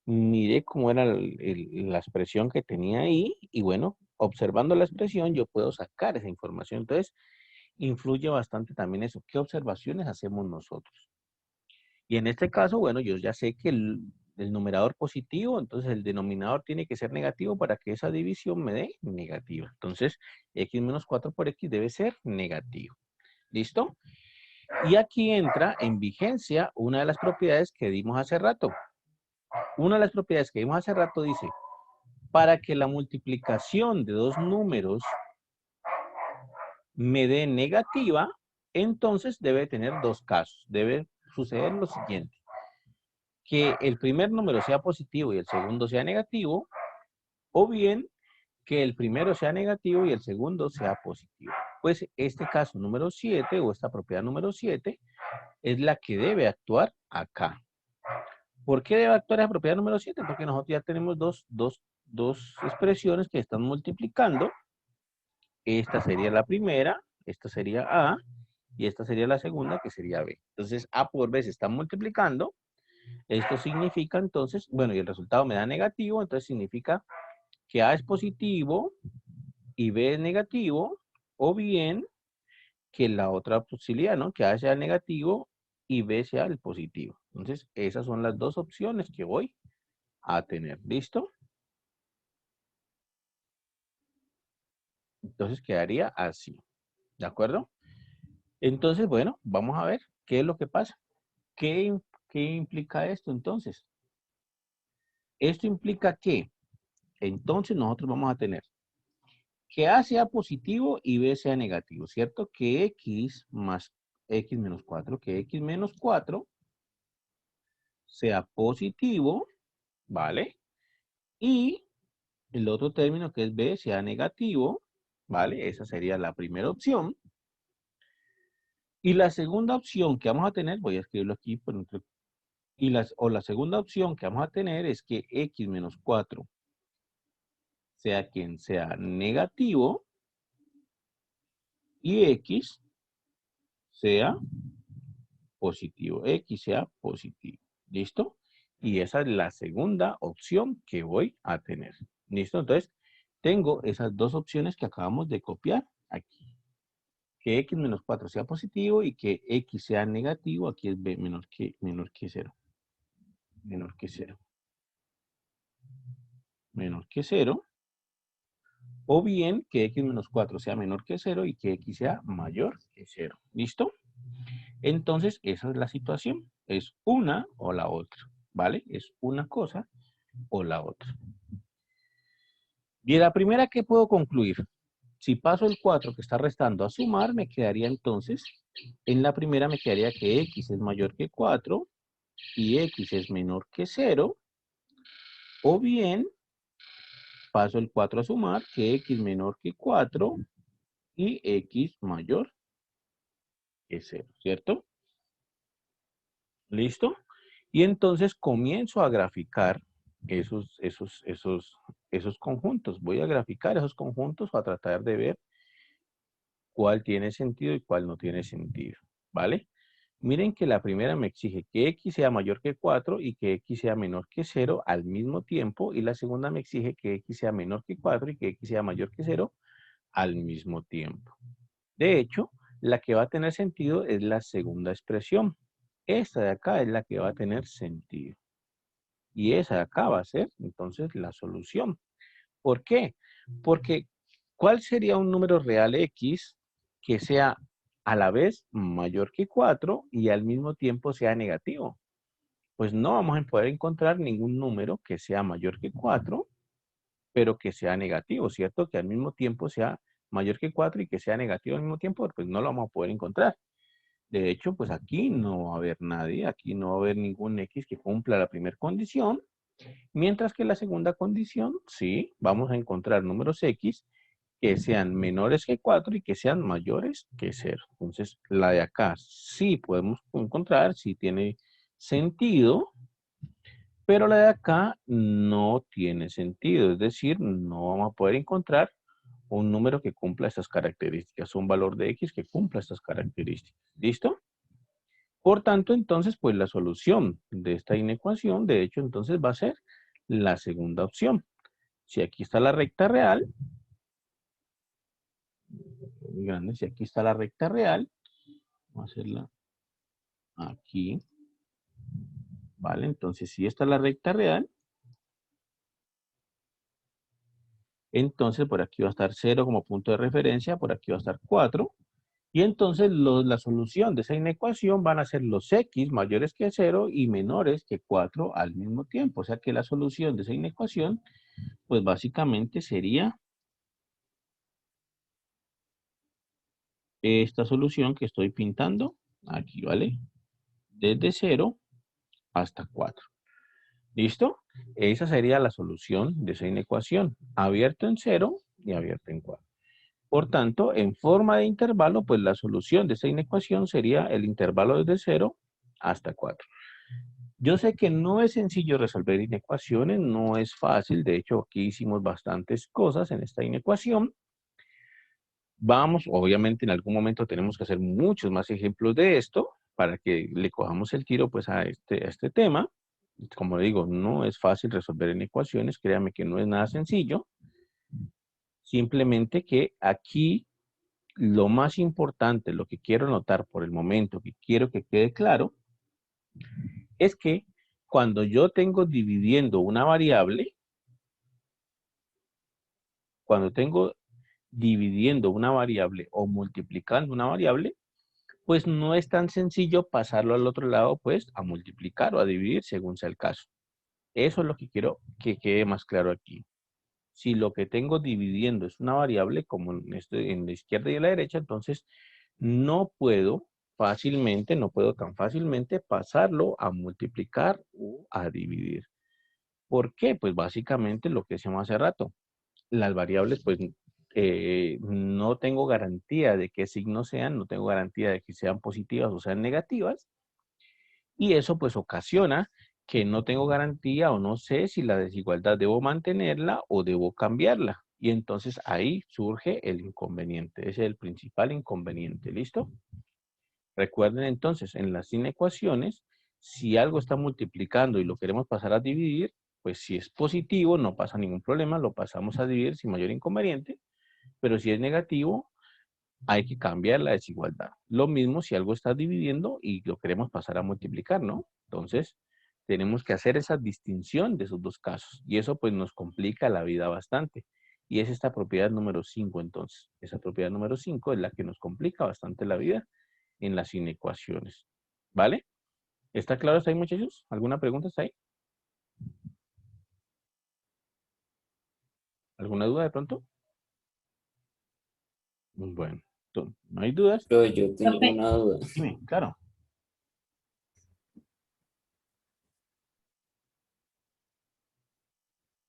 miré cómo era la expresión que tenía ahí y bueno, observando la expresión yo puedo sacar esa información. Entonces, influye bastante también eso. ¿Qué observaciones hacemos nosotros? Y en este caso, bueno, yo ya sé que el numerador positivo, entonces el denominador tiene que ser negativo para que esa división me dé negativa. Entonces, x menos 4 por x debe ser negativo. ¿Listo? Y aquí entra en vigencia una de las propiedades que dimos hace rato. Una de las propiedades que dimos hace rato dice, para que la multiplicación de dos números me dé negativa, entonces debe tener dos casos. Debe suceder lo siguiente. Que el primer número sea positivo y el segundo sea negativo, o bien que el primero sea negativo y el segundo sea positivo. Pues este caso número 7 o esta propiedad número 7 es la que debe actuar acá. ¿Por qué debe actuar la propiedad número 7? Porque nosotros ya tenemos dos expresiones que están multiplicando. Esta sería la primera, esta sería A, y esta sería la segunda, que sería B. Entonces, A por B se está multiplicando. Esto significa entonces, bueno, y el resultado me da negativo, entonces significa que A es positivo y B es negativo, o bien que la otra posibilidad, ¿no? Que A sea el negativo y B sea el positivo. Entonces, esas son las dos opciones que voy a tener. ¿Listo? Entonces quedaría así. ¿De acuerdo? Entonces, bueno, vamos a ver qué es lo que pasa. ¿Qué implica esto entonces? Esto implica que entonces nosotros vamos a tener que A sea positivo y B sea negativo, ¿cierto? Que X más X menos 4, que X menos 4 sea positivo, ¿vale? Y el otro término que es B sea negativo, ¿vale? Esa sería la primera opción. Y la segunda opción que vamos a tener, voy a escribirlo aquí, la segunda opción que vamos a tener es que X menos 4 sea quien sea negativo y X sea positivo. X sea positivo. ¿Listo? Y esa es la segunda opción que voy a tener. ¿Listo? Entonces, tengo esas dos opciones que acabamos de copiar aquí. Que X menos 4 sea positivo y que X sea negativo. Aquí es B menor que 0. Menor que 0. Menor que 0. O bien que X menos 4 sea menor que 0 y que X sea mayor que 0. ¿Listo? Entonces, esa es la situación. Es una o la otra. ¿Vale? Es una cosa o la otra. Y la primera, ¿qué puedo concluir? Si paso el 4 que está restando a sumar, me quedaría entonces, en la primera me quedaría que X es mayor que 4 y X es menor que 0. O bien, paso el 4 a sumar, que X menor que 4 y X mayor que 0, ¿cierto? ¿Listo? Y entonces comienzo a graficar esos conjuntos. Voy a graficar esos conjuntos a tratar de ver cuál tiene sentido y cuál no tiene sentido, ¿vale? Miren que la primera me exige que x sea mayor que 4 y que x sea menor que 0 al mismo tiempo. Y la segunda me exige que x sea menor que 4 y que x sea mayor que 0 al mismo tiempo. De hecho, la que va a tener sentido es la segunda expresión. Esta de acá es la que va a tener sentido. Y esa de acá va a ser, entonces, la solución. ¿Por qué? Porque, ¿cuál sería un número real x que sea a la vez mayor que 4 y al mismo tiempo sea negativo? Pues no vamos a poder encontrar ningún número que sea mayor que 4, pero que sea negativo, ¿cierto? Que al mismo tiempo sea mayor que 4 y que sea negativo al mismo tiempo, pues no lo vamos a poder encontrar. De hecho, pues aquí no va a haber nadie, aquí no va a haber ningún x que cumpla la primera condición, mientras que la segunda condición, sí, vamos a encontrar números x que sean menores que 4 y que sean mayores que 0. Entonces, la de acá sí podemos encontrar, sí tiene sentido, pero la de acá no tiene sentido. Es decir, no vamos a poder encontrar un número que cumpla estas características, un valor de x que cumpla estas características. ¿Listo? Por tanto, entonces, pues la solución de esta inecuación, de hecho, entonces va a ser la segunda opción. Si aquí está la recta real, muy grande, si aquí está la recta real, vamos a hacerla aquí, ¿vale? Entonces, si esta es la recta real, entonces por aquí va a estar 0 como punto de referencia, por aquí va a estar 4, y entonces la solución de esa inecuación van a ser los x mayores que 0 y menores que 4 al mismo tiempo. O sea que la solución de esa inecuación, pues básicamente sería esta solución que estoy pintando aquí, ¿vale? Desde 0 hasta 4. ¿Listo? Esa sería la solución de esa inecuación. Abierto en 0 y abierto en 4. Por tanto, en forma de intervalo, pues la solución de esa inecuación sería el intervalo desde 0 hasta 4. Yo sé que no es sencillo resolver inecuaciones, no es fácil. De hecho, aquí hicimos bastantes cosas en esta inecuación. Vamos, obviamente en algún momento tenemos que hacer muchos más ejemplos de esto para que le cojamos el tiro pues a este tema. Como digo, no es fácil resolver en ecuaciones, créame que no es nada sencillo. Simplemente que aquí lo más importante, lo que quiero notar por el momento, que quiero que quede claro, es que cuando yo tengo dividiendo una variable, cuando tengo dividiendo una variable o multiplicando una variable, pues no es tan sencillo pasarlo al otro lado, pues a multiplicar o a dividir según sea el caso. Eso es lo que quiero que quede más claro aquí. Si lo que tengo dividiendo es una variable, como en la izquierda y en la derecha, entonces no puedo fácilmente, no puedo tan fácilmente pasarlo a multiplicar o a dividir. ¿Por qué? Pues básicamente lo que decíamos hace rato. Las variables, pues no tengo garantía de qué signos sean, no tengo garantía de que sean positivas o sean negativas. Y eso pues ocasiona que no tengo garantía o no sé si la desigualdad debo mantenerla o debo cambiarla. Y entonces ahí surge el inconveniente. Ese es el principal inconveniente. ¿Listo? Recuerden entonces, en las inecuaciones, si algo está multiplicando y lo queremos pasar a dividir, pues si es positivo no pasa ningún problema, lo pasamos a dividir sin mayor inconveniente. Pero si es negativo, hay que cambiar la desigualdad. Lo mismo si algo está dividiendo y lo queremos pasar a multiplicar, ¿no? Entonces, tenemos que hacer esa distinción de esos dos casos. Y eso pues nos complica la vida bastante. Y es esta propiedad número 5 entonces. Esa propiedad número 5 es la que nos complica bastante la vida en las inecuaciones. ¿Vale? ¿Está claro hasta ahí, muchachos? ¿Alguna pregunta hasta ahí? ¿Alguna duda de pronto? Bueno, no hay dudas.
Pero yo tengo
Profe,
una duda.
Dime, claro.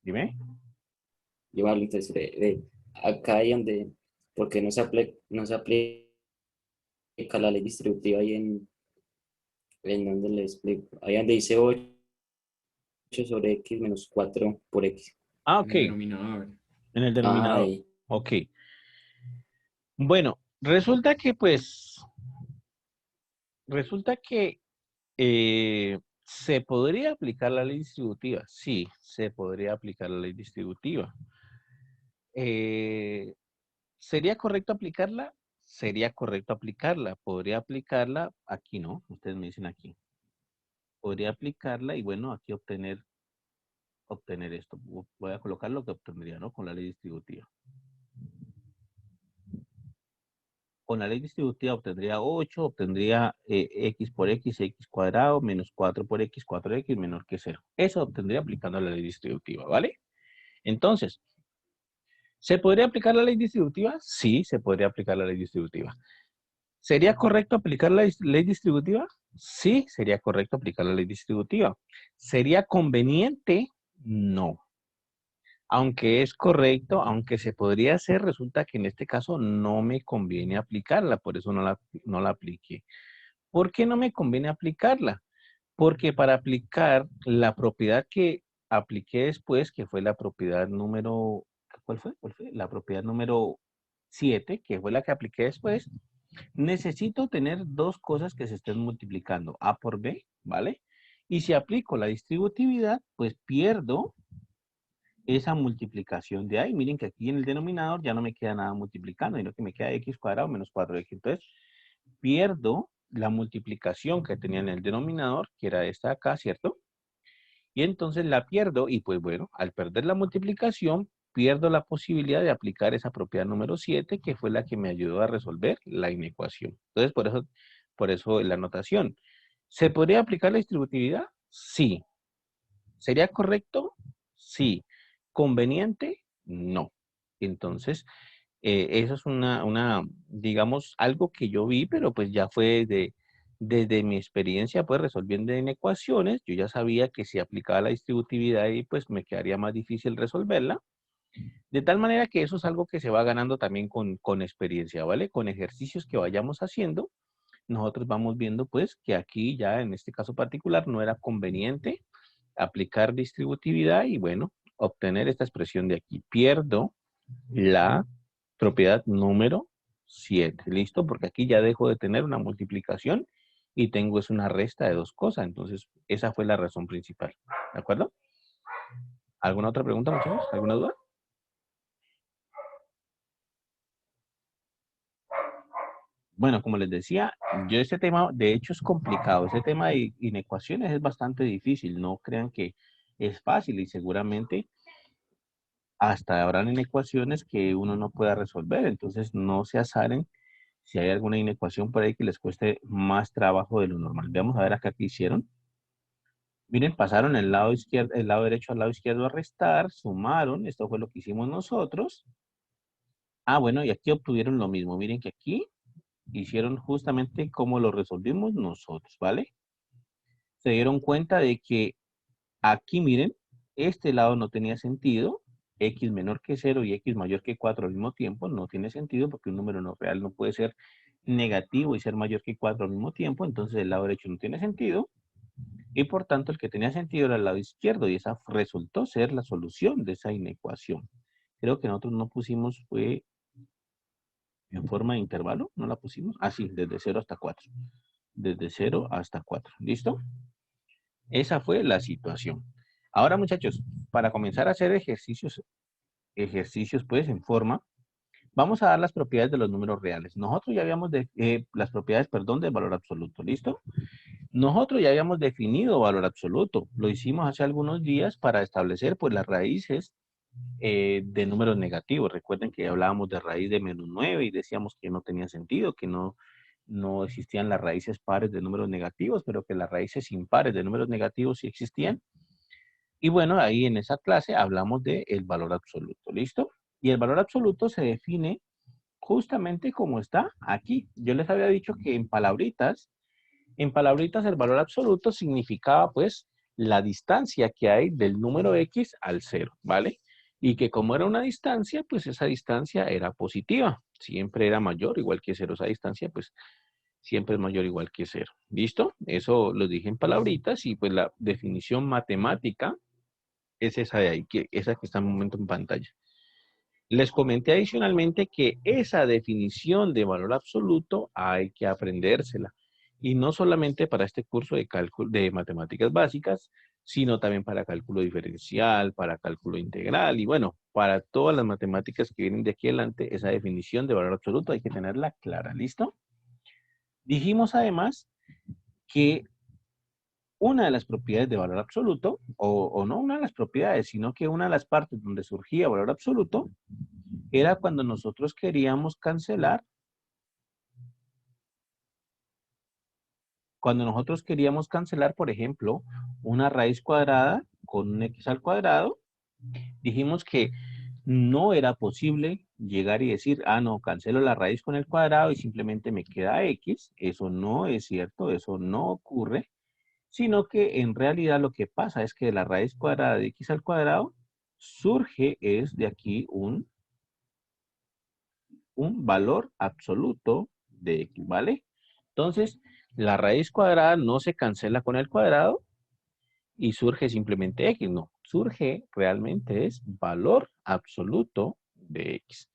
Dime.
Igual, entonces, acá hay donde, porque no se aplica la ley distributiva ahí en donde le explico. Ahí donde dice 8 sobre x menos 4 por x.
Ah,
en
ok.
el denominador.
En el
Ah,
denominador.
ahí.
Ok. Bueno, resulta que pues Resulta que ¿se podría aplicar la ley distributiva? Sí, se podría aplicar la ley distributiva. Eh, ¿Sería correcto aplicarla? Sería correcto aplicarla. ¿Podría aplicarla? Aquí no, ustedes me dicen aquí. Podría aplicarla y bueno, aquí obtener esto. Voy a colocar lo que obtendría, ¿no? Con la ley distributiva. Con la ley distributiva obtendría 8, obtendría x por x cuadrado, menos 4 por x, 4x menor que 0. Eso obtendría aplicando la ley distributiva, ¿vale? Entonces, ¿se podría aplicar la ley distributiva? Sí, se podría aplicar la ley distributiva. ¿Sería correcto aplicar la ley distributiva? Sí, sería correcto aplicar la ley distributiva. ¿Sería conveniente? No. Aunque es correcto, aunque se podría hacer, resulta que en este caso no me conviene aplicarla, por eso no la apliqué. ¿Por qué no me conviene aplicarla? Porque para aplicar la propiedad que apliqué después, que fue la propiedad número, ¿cuál fue? ¿Cuál fue? La propiedad número 7, que fue la que apliqué después, necesito tener dos cosas que se estén multiplicando, A por B, ¿vale? Y si aplico la distributividad, pues pierdo esa multiplicación de ahí. Miren que aquí en el denominador ya no me queda nada multiplicando, sino que me queda x cuadrado menos 4x. Entonces, pierdo la multiplicación que tenía en el denominador, que era esta de acá, ¿cierto? Y entonces la pierdo y pues bueno, al perder la multiplicación, pierdo la posibilidad de aplicar esa propiedad número 7, que fue la que me ayudó a resolver la inecuación. Entonces, por eso la anotación. ¿Se podría aplicar la distributividad? Sí. ¿Sería correcto? Sí. ¿Conveniente? No. Entonces, eso es digamos, algo que yo vi, pero pues ya fue desde mi experiencia, pues resolviendo en ecuaciones, yo ya sabía que si aplicaba la distributividad ahí, pues me quedaría más difícil resolverla. De tal manera que eso es algo que se va ganando también con experiencia, ¿vale? Con ejercicios que vayamos haciendo, nosotros vamos viendo pues que aquí ya en este caso particular no era conveniente aplicar distributividad y bueno, obtener esta expresión de aquí. Pierdo la propiedad número 7. ¿Listo? Porque aquí ya dejo de tener una multiplicación y tengo es una resta de dos cosas. Entonces, esa fue la razón principal. ¿De acuerdo? ¿Alguna otra pregunta, muchachos? ¿Alguna duda? Bueno, como les decía, yo este tema de hecho es complicado. Este tema de inecuaciones es bastante difícil. No crean que es fácil y seguramente hasta habrán inecuaciones que uno no pueda resolver. Entonces, no se azaren si hay alguna inecuación por ahí que les cueste más trabajo de lo normal. Veamos a ver acá qué hicieron. Miren, pasaron el lado izquierdo, el lado derecho al lado izquierdo a restar, sumaron, esto fue lo que hicimos nosotros. Ah, bueno, y aquí obtuvieron lo mismo. Miren que aquí hicieron justamente como lo resolvimos nosotros, ¿vale? Se dieron cuenta de que aquí, miren, este lado no tenía sentido, x menor que 0 y x mayor que 4 al mismo tiempo, no tiene sentido porque un número no real no puede ser negativo y ser mayor que 4 al mismo tiempo, entonces el lado derecho no tiene sentido, y por tanto el que tenía sentido era el lado izquierdo, y esa resultó ser la solución de esa inecuación. Creo que nosotros no pusimos, fue en forma de intervalo, no la pusimos, sí, desde 0 hasta 4, desde 0 hasta 4, ¿listo? Esa fue la situación. Ahora, muchachos, para comenzar a hacer ejercicios pues en forma, vamos a dar las propiedades de los números reales. Nosotros ya habíamos las propiedades, perdón, del valor absoluto, ¿listo? Nosotros ya habíamos definido valor absoluto. Lo hicimos hace algunos días para establecer pues las raíces de números negativos. Recuerden que hablábamos de raíz de menos 9 y decíamos que no tenía sentido, que no existían las raíces pares de números negativos, pero que las raíces impares de números negativos sí existían. Y bueno, ahí en esa clase hablamos del valor absoluto, ¿listo? Y el valor absoluto se define justamente como está aquí. Yo les había dicho que en palabritas el valor absoluto significaba pues la distancia que hay del número x al 0, ¿vale? Y que como era una distancia, pues esa distancia era positiva. Siempre era mayor, igual que 0. Esa distancia, pues siempre es mayor, igual que 0. ¿Listo? Eso lo dije en palabritas y pues la definición matemática es esa de ahí, esa que está en momento en pantalla. Les comenté adicionalmente que esa definición de valor absoluto hay que aprendérsela. Y no solamente para este curso de cálculo de matemáticas básicas, sino también para cálculo diferencial, para cálculo integral y bueno, para todas las matemáticas que vienen de aquí adelante, esa definición de valor absoluto hay que tenerla clara, ¿listo? Dijimos además que una de las propiedades de valor absoluto, o no una de las propiedades, sino que una de las partes donde surgía valor absoluto, era cuando nosotros queríamos cancelar. Cuando nosotros queríamos cancelar, por ejemplo, una raíz cuadrada con un x al cuadrado, dijimos que no era posible llegar y decir, ah, no, cancelo la raíz con el cuadrado y simplemente me queda x. Eso no es cierto, eso no ocurre, sino que en realidad lo que pasa es que la raíz cuadrada de x al cuadrado surge es de aquí un valor absoluto de x, ¿vale? Entonces, la raíz cuadrada no se cancela con el cuadrado y surge simplemente x, no. Surge realmente es valor absoluto de x.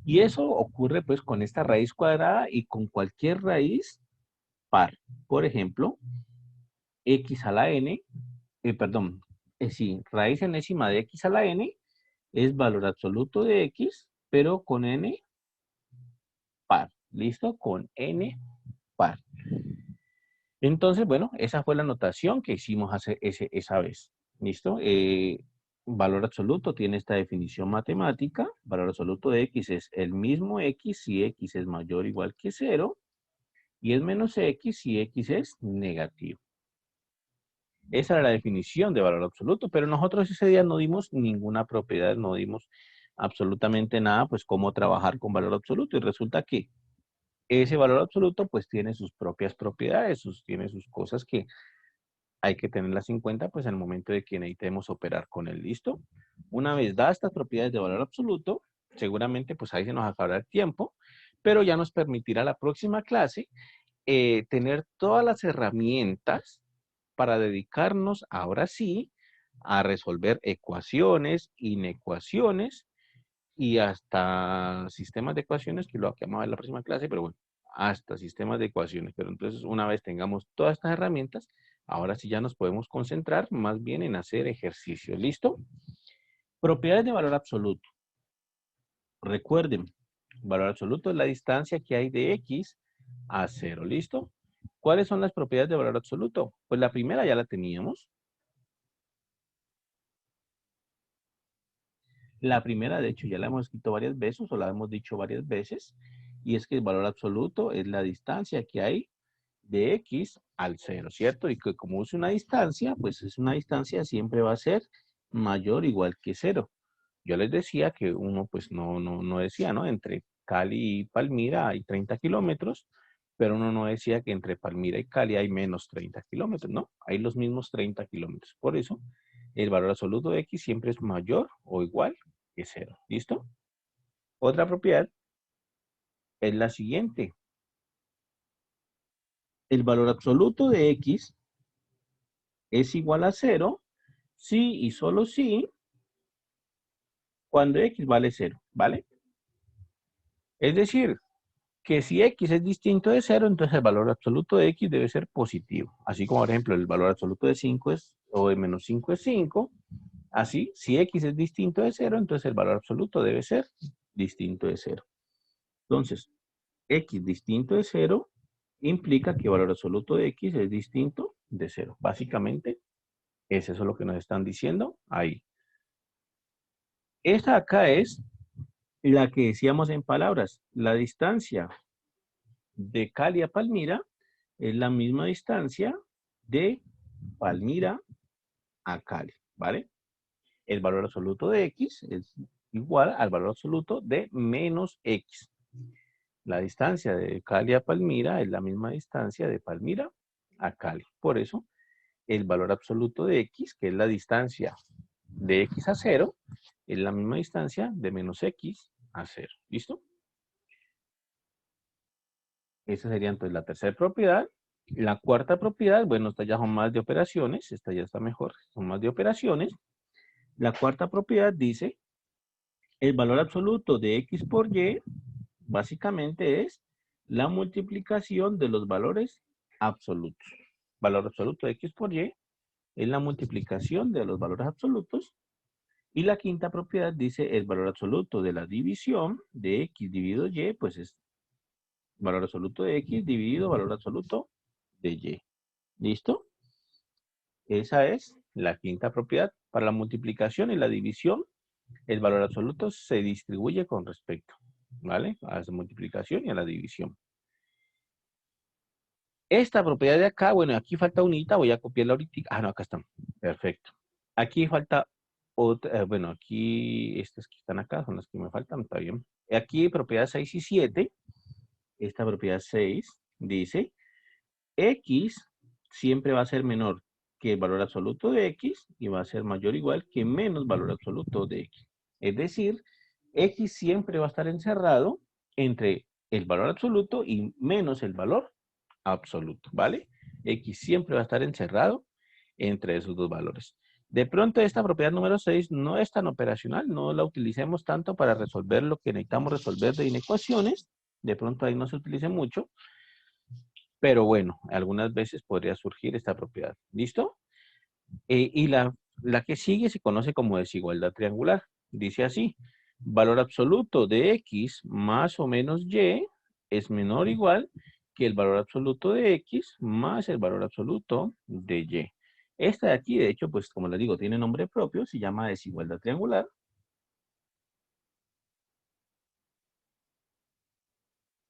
Y eso ocurre pues con esta raíz cuadrada y con cualquier raíz par. Por ejemplo, x a la n, perdón, sí, raíz enésima de x a la n es valor absoluto de x, pero con n par. ¿Listo? Con n par. Entonces, bueno, esa fue la notación que hicimos esa vez. ¿Listo? Valor absoluto tiene esta definición matemática. Valor absoluto de x es el mismo x si x es mayor o igual que 0 y es menos x si x es negativo. Esa era la definición de valor absoluto, pero nosotros ese día no dimos ninguna propiedad, no dimos absolutamente nada, pues cómo trabajar con valor absoluto. Y resulta que ese valor absoluto pues tiene sus propias propiedades, tiene sus cosas que hay que tenerlas en cuenta pues en el momento de que necesitemos operar con él. ¿Listo? Una vez dadas estas propiedades de valor absoluto, seguramente pues ahí se nos acabará el tiempo, pero ya nos permitirá la próxima clase tener todas las herramientas para dedicarnos ahora sí a resolver ecuaciones, inecuaciones y hasta sistemas de ecuaciones, que lo vamos a ver en la próxima clase, pero bueno, hasta sistemas de ecuaciones. Pero entonces, una vez tengamos todas estas herramientas, ahora sí ya nos podemos concentrar más bien en hacer ejercicios. ¿Listo? Propiedades de valor absoluto. Recuerden, valor absoluto es la distancia que hay de x a 0. ¿Listo? ¿Cuáles son las propiedades de valor absoluto? Pues la primera ya la teníamos. La primera, de hecho, ya la hemos escrito varias veces o la hemos dicho varias veces. Y es que el valor absoluto es la distancia que hay de x al 0, ¿cierto? Y que como es una distancia, pues es una distancia siempre va a ser mayor o igual que 0. Yo les decía que uno pues no decía, ¿no? Entre Cali y Palmira hay 30 kilómetros, pero uno no decía que entre Palmira y Cali hay menos 30 kilómetros, ¿no? Hay los mismos 30 kilómetros. Por eso, el valor absoluto de x siempre es mayor o igual que 0. ¿Listo? Otra propiedad es la siguiente. El valor absoluto de x es igual a 0 si y solo si cuando x vale 0, ¿vale? Es decir, que si x es distinto de 0, entonces el valor absoluto de x debe ser positivo. Así como, por ejemplo, el valor absoluto de 5 es, o de menos 5 es 5. Así, si x es distinto de 0, entonces el valor absoluto debe ser distinto de 0. Entonces, x distinto de 0 implica que el valor absoluto de x es distinto de 0. Básicamente, es eso lo que nos están diciendo ahí. Esta acá es la que decíamos en palabras. La distancia de Cali a Palmira es la misma distancia de Palmira a Cali, ¿vale? El valor absoluto de x es igual al valor absoluto de menos x. La distancia de Cali a Palmira es la misma distancia de Palmira a Cali. Por eso, el valor absoluto de x, que es la distancia de x a 0, es la misma distancia de menos x a 0. ¿Listo? Esa sería entonces la tercera propiedad. La cuarta propiedad, bueno, estas ya son más de operaciones, esta ya está mejor, son más de operaciones. La cuarta propiedad dice, el valor absoluto de x por y, básicamente es la multiplicación de los valores absolutos. Valor absoluto de X por Y es la multiplicación de los valores absolutos. Y la quinta propiedad dice el valor absoluto de la división de X dividido Y, pues es valor absoluto de X dividido valor absoluto de Y. ¿Listo? Esa es la quinta propiedad. Para la multiplicación y la división, el valor absoluto se distribuye con respecto, ¿vale? A la multiplicación y a la división. Esta propiedad de acá, bueno, aquí falta unita, voy a copiarla ahorita. Ah, no, acá están. Perfecto. Aquí falta otra, bueno, aquí, estas que están acá son las que me faltan, está bien. Aquí, propiedad 6 y 7, esta propiedad 6 dice, X siempre va a ser menor que el valor absoluto de X y va a ser mayor o igual que menos valor absoluto de X. Es decir, X siempre va a estar encerrado entre el valor absoluto y menos el valor absoluto, ¿vale? X siempre va a estar encerrado entre esos dos valores. De pronto esta propiedad número 6 no es tan operacional, no la utilicemos tanto para resolver lo que necesitamos resolver de inecuaciones, de pronto ahí no se utilice mucho, pero bueno, algunas veces podría surgir esta propiedad. ¿Listo? Y la que sigue se conoce como desigualdad triangular. Dice así, valor absoluto de X más o menos Y es menor o igual que el valor absoluto de X más el valor absoluto de Y. Esta de aquí, de hecho, pues como les digo, tiene nombre propio, se llama desigualdad triangular.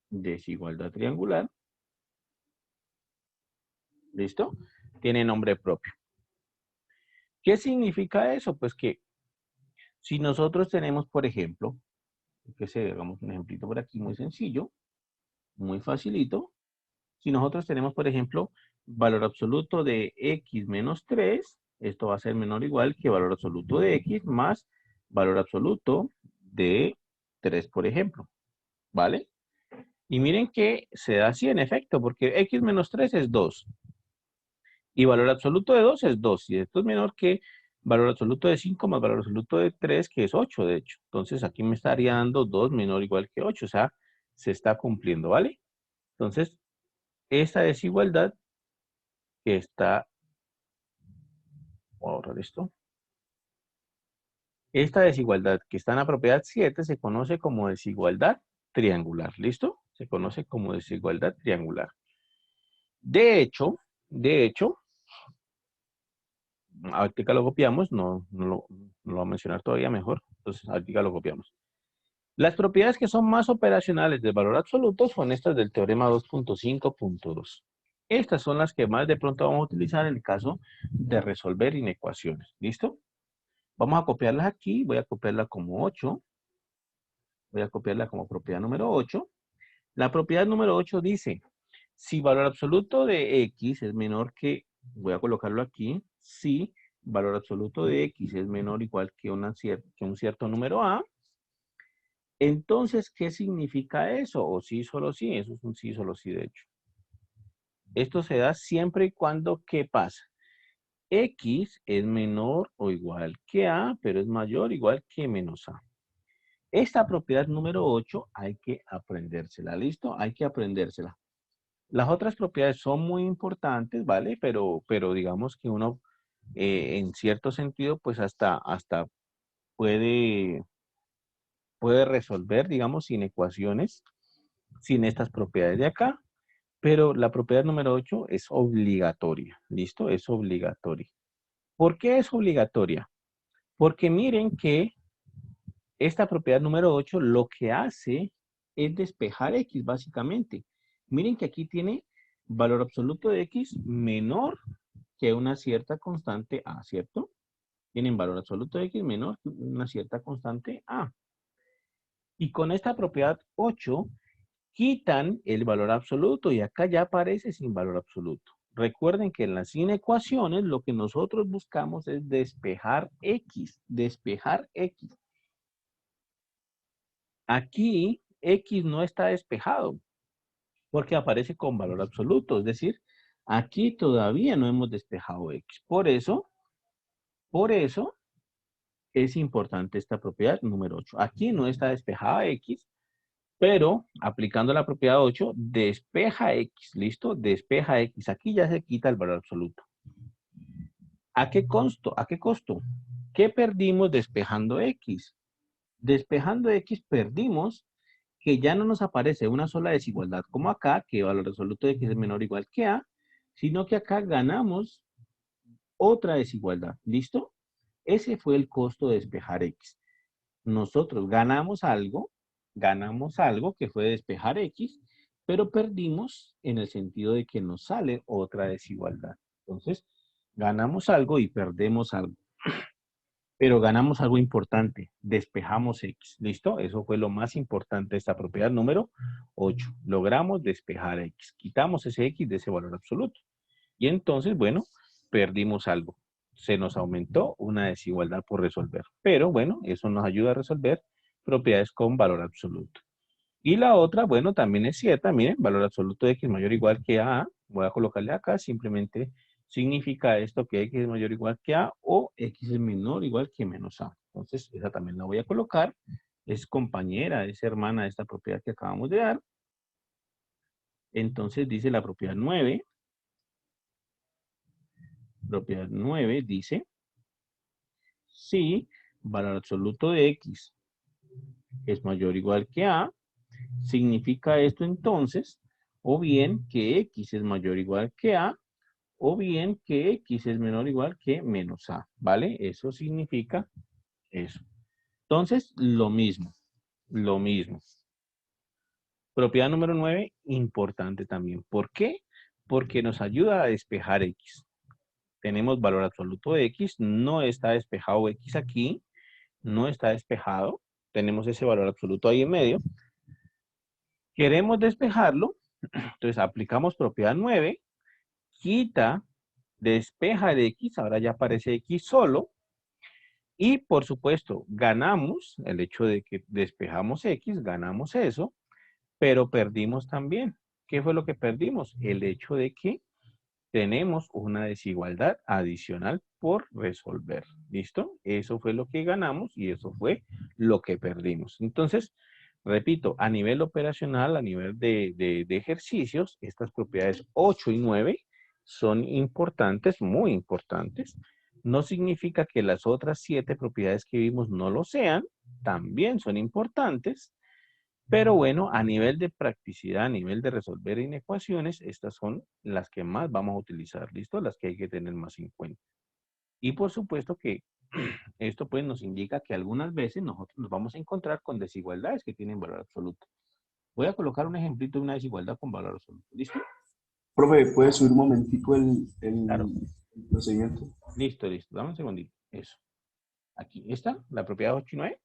Desigualdad triangular. ¿Listo? Tiene nombre propio. ¿Qué significa eso? Pues que si nosotros tenemos, por ejemplo, que se hagamos un ejemplito por aquí muy sencillo, muy facilito. Si nosotros tenemos, por ejemplo, valor absoluto de X menos 3, esto va a ser menor o igual que valor absoluto de X más valor absoluto de 3, por ejemplo. ¿Vale? Y miren que se da así en efecto, porque X menos 3 es 2. Y valor absoluto de 2 es 2. Y esto es menor que valor absoluto de 5 más valor absoluto de 3, que es 8, de hecho. Entonces, aquí me estaría dando 2 menor o igual que 8. O sea, se está cumpliendo, ¿vale? Entonces, esta desigualdad que está... Voy a borrar esto. Esta desigualdad que está en la propiedad 7 se conoce como desigualdad triangular. ¿Listo? Se conoce como desigualdad triangular. De hecho, ahorita lo copiamos, no lo voy a mencionar todavía mejor. Entonces, ahorita lo copiamos. Las propiedades que son más operacionales del valor absoluto son estas del teorema 2.5.2. Estas son las que más de pronto vamos a utilizar en el caso de resolver inecuaciones. ¿Listo? Vamos a copiarlas aquí. Voy a copiarla como 8. Voy a copiarla como propiedad número 8. La propiedad número 8 dice, si valor absoluto de X es menor que, voy a colocarlo aquí, si valor absoluto de X es menor o igual que un cierto número A, entonces, ¿qué significa eso? O sí, solo sí. Eso es un sí, solo sí, de hecho. Esto se da siempre y cuando, ¿qué pasa? X es menor o igual que A, pero es mayor o igual que menos A. Esta propiedad número 8 hay que aprendérsela, ¿listo? Hay que aprendérsela. Las otras propiedades son muy importantes, ¿vale? Pero digamos que uno, en cierto sentido, pues hasta puede, puede resolver, digamos, sin ecuaciones, sin estas propiedades de acá. Pero la propiedad número 8 es obligatoria, ¿listo? Es obligatoria. ¿Por qué es obligatoria? Porque miren que esta propiedad número 8 lo que hace es despejar X, básicamente. Miren que aquí tiene valor absoluto de X menor que una cierta constante A, ¿cierto? Tienen valor absoluto de X menor que una cierta constante A. Y con esta propiedad 8 quitan el valor absoluto y acá ya aparece sin valor absoluto. Recuerden que en las inecuaciones lo que nosotros buscamos es despejar X, despejar X. Aquí X no está despejado porque aparece con valor absoluto, es decir, aquí todavía no hemos despejado X. Por eso es importante esta propiedad número 8. Aquí no está despejada X, Pero aplicando la propiedad 8, despeja X, ¿listo? Despeja X. Aquí ya se quita el valor absoluto. ¿A qué costo? ¿A qué costo? ¿Qué perdimos despejando X? Despejando X perdimos que ya no nos aparece una sola desigualdad como acá, que valor absoluto de X es menor o igual que A, sino que acá ganamos otra desigualdad. ¿Listo? Ese fue el costo de despejar X. Nosotros ganamos algo que fue despejar X, pero perdimos en el sentido de que nos sale otra desigualdad. Entonces, ganamos algo y perdemos algo. Pero ganamos algo importante, despejamos X. ¿Listo? Eso fue lo más importante de esta propiedad número 8. Logramos despejar X. Quitamos ese X de ese valor absoluto. Y entonces, bueno, perdimos algo. Se nos aumentó una desigualdad por resolver. Pero bueno, eso nos ayuda a resolver propiedades con valor absoluto. Y la otra, bueno, también es cierta. Miren, valor absoluto de X mayor o igual que A. Voy a colocarle acá, simplemente significa esto que X es mayor o igual que A o X es menor o igual que menos A. Entonces, esa también la voy a colocar. Es compañera, es hermana de esta propiedad que acabamos de dar. Entonces, dice la propiedad 9. Propiedad 9 dice, si valor absoluto de X es mayor o igual que A, significa esto entonces, o bien que X es mayor o igual que A, o bien que X es menor o igual que menos A, ¿vale? Eso significa eso. Entonces, lo mismo, lo mismo. Propiedad número 9, importante también. ¿Por qué? Porque nos ayuda a despejar X. Tenemos valor absoluto de X, no está despejado X aquí, no está despejado, tenemos ese valor absoluto ahí en medio. Queremos despejarlo, entonces aplicamos propiedad 9, quita, despeja de X, ahora ya aparece X solo, y por supuesto ganamos el hecho de que despejamos X, ganamos eso, pero perdimos también. ¿Qué fue lo que perdimos? El hecho de que tenemos una desigualdad adicional por resolver. ¿Listo? Eso fue lo que ganamos y eso fue lo que perdimos. Entonces, repito, a nivel operacional, a nivel de ejercicios, estas propiedades 8 y 9 son importantes, muy importantes. No significa que las otras 7 propiedades que vimos no lo sean, también son importantes, pero bueno, a nivel de practicidad, a nivel de resolver inecuaciones, estas son las que más vamos a utilizar, ¿listo? Las que hay que tener más en cuenta. Y por supuesto que esto pues nos indica que algunas veces nosotros nos vamos a encontrar con desigualdades que tienen valor absoluto. Voy a colocar un ejemplito de una desigualdad con valor absoluto, ¿listo?
Profe, ¿puede subir un momentico
Claro.
el procedimiento?
Listo, listo. Dame un segundito. Eso. Aquí está, la propiedad 8 y 9.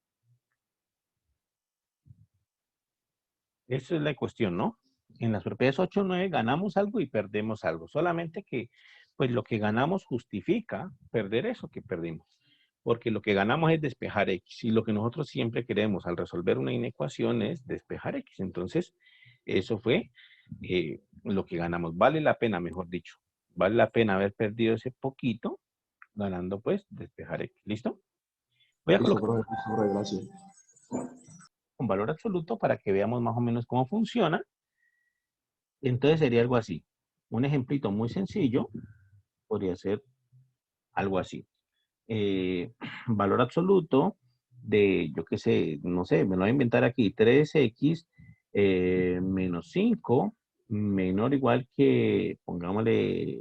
Esa es la cuestión, ¿no? En las propiedades 8 o 9 ganamos algo y perdemos algo. Solamente que, pues lo que ganamos justifica perder eso que perdimos. Porque lo que ganamos es despejar X. Y lo que nosotros siempre queremos al resolver una inecuación es despejar X. Entonces, eso fue lo que ganamos. Vale la pena, mejor dicho. Vale la pena haber perdido ese poquito, ganando pues despejar X. ¿Listo? Voy a
Listo,
colocar
profe, gracias.
un valor absoluto para que veamos más o menos cómo funciona. Entonces sería algo así. Un ejemplito muy sencillo podría ser algo así. Valor absoluto de, yo qué sé, no sé, me lo voy a inventar aquí, 3x menos 5 menor o igual que, pongámosle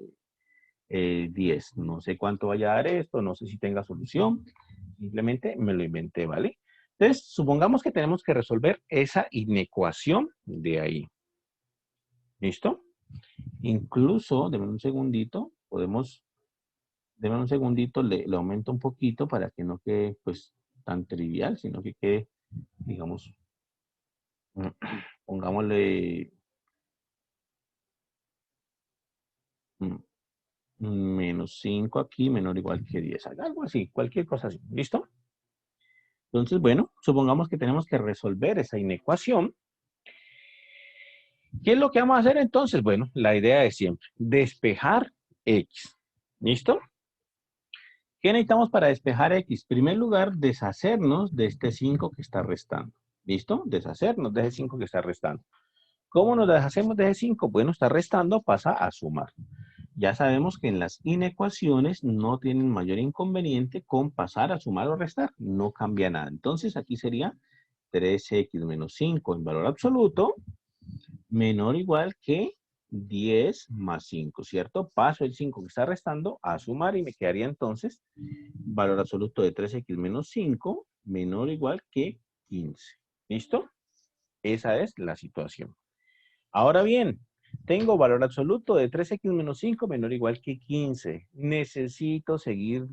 10. No sé cuánto vaya a dar esto, no sé si tenga solución. Simplemente me lo inventé, ¿vale? Entonces, supongamos que tenemos que resolver esa inecuación de ahí. ¿Listo? Incluso, denme un segundito, denme un segundito, le aumento un poquito para que no quede pues tan trivial, sino que quede, digamos, pongámosle menos 5 aquí, menor o igual que 10, algo así, cualquier cosa así, ¿listo? Entonces, bueno, supongamos que tenemos que resolver esa inecuación. ¿Qué es lo que vamos a hacer entonces? Bueno, la idea es siempre despejar X. ¿Listo? ¿Qué necesitamos para despejar X? En primer lugar, deshacernos de este 5 que está restando. ¿Listo? Deshacernos de ese 5 que está restando. ¿Cómo nos deshacemos de ese 5? Bueno, está restando, pasa a sumar. Ya sabemos que en las inecuaciones no tienen mayor inconveniente con pasar a sumar o restar. No cambia nada. Entonces aquí sería 3x menos 5 en valor absoluto menor o igual que 10 más 5, ¿cierto? Paso el 5 que está restando a sumar y me quedaría entonces valor absoluto de 3x menos 5 menor o igual que 15. ¿Listo? Esa es la situación. Ahora bien, tengo valor absoluto de 3x menos 5 menor o igual que 15. Necesito seguir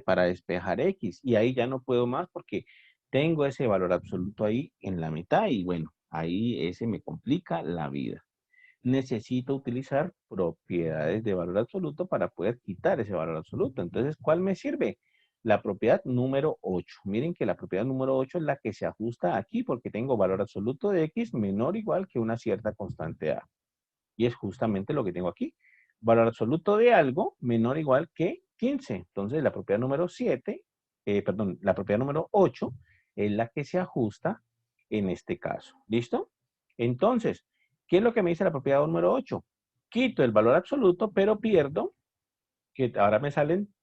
para despejar x y ahí ya no puedo más porque tengo ese valor absoluto ahí en la mitad y bueno, ahí ese me complica la vida. Necesito utilizar propiedades de valor absoluto para poder quitar ese valor absoluto. Entonces, ¿cuál me sirve? La propiedad número 8. Miren que la propiedad número 8 es la que se ajusta aquí porque tengo valor absoluto de x menor o igual que una cierta constante a. Y es justamente lo que tengo aquí. Valor absoluto de algo menor o igual que 15. Entonces, la propiedad número 7, la propiedad número 8 es la que se ajusta en este caso. ¿Listo? Entonces, ¿qué es lo que me dice la propiedad número 8? Quito el valor absoluto, pero pierdo, que ahora me salen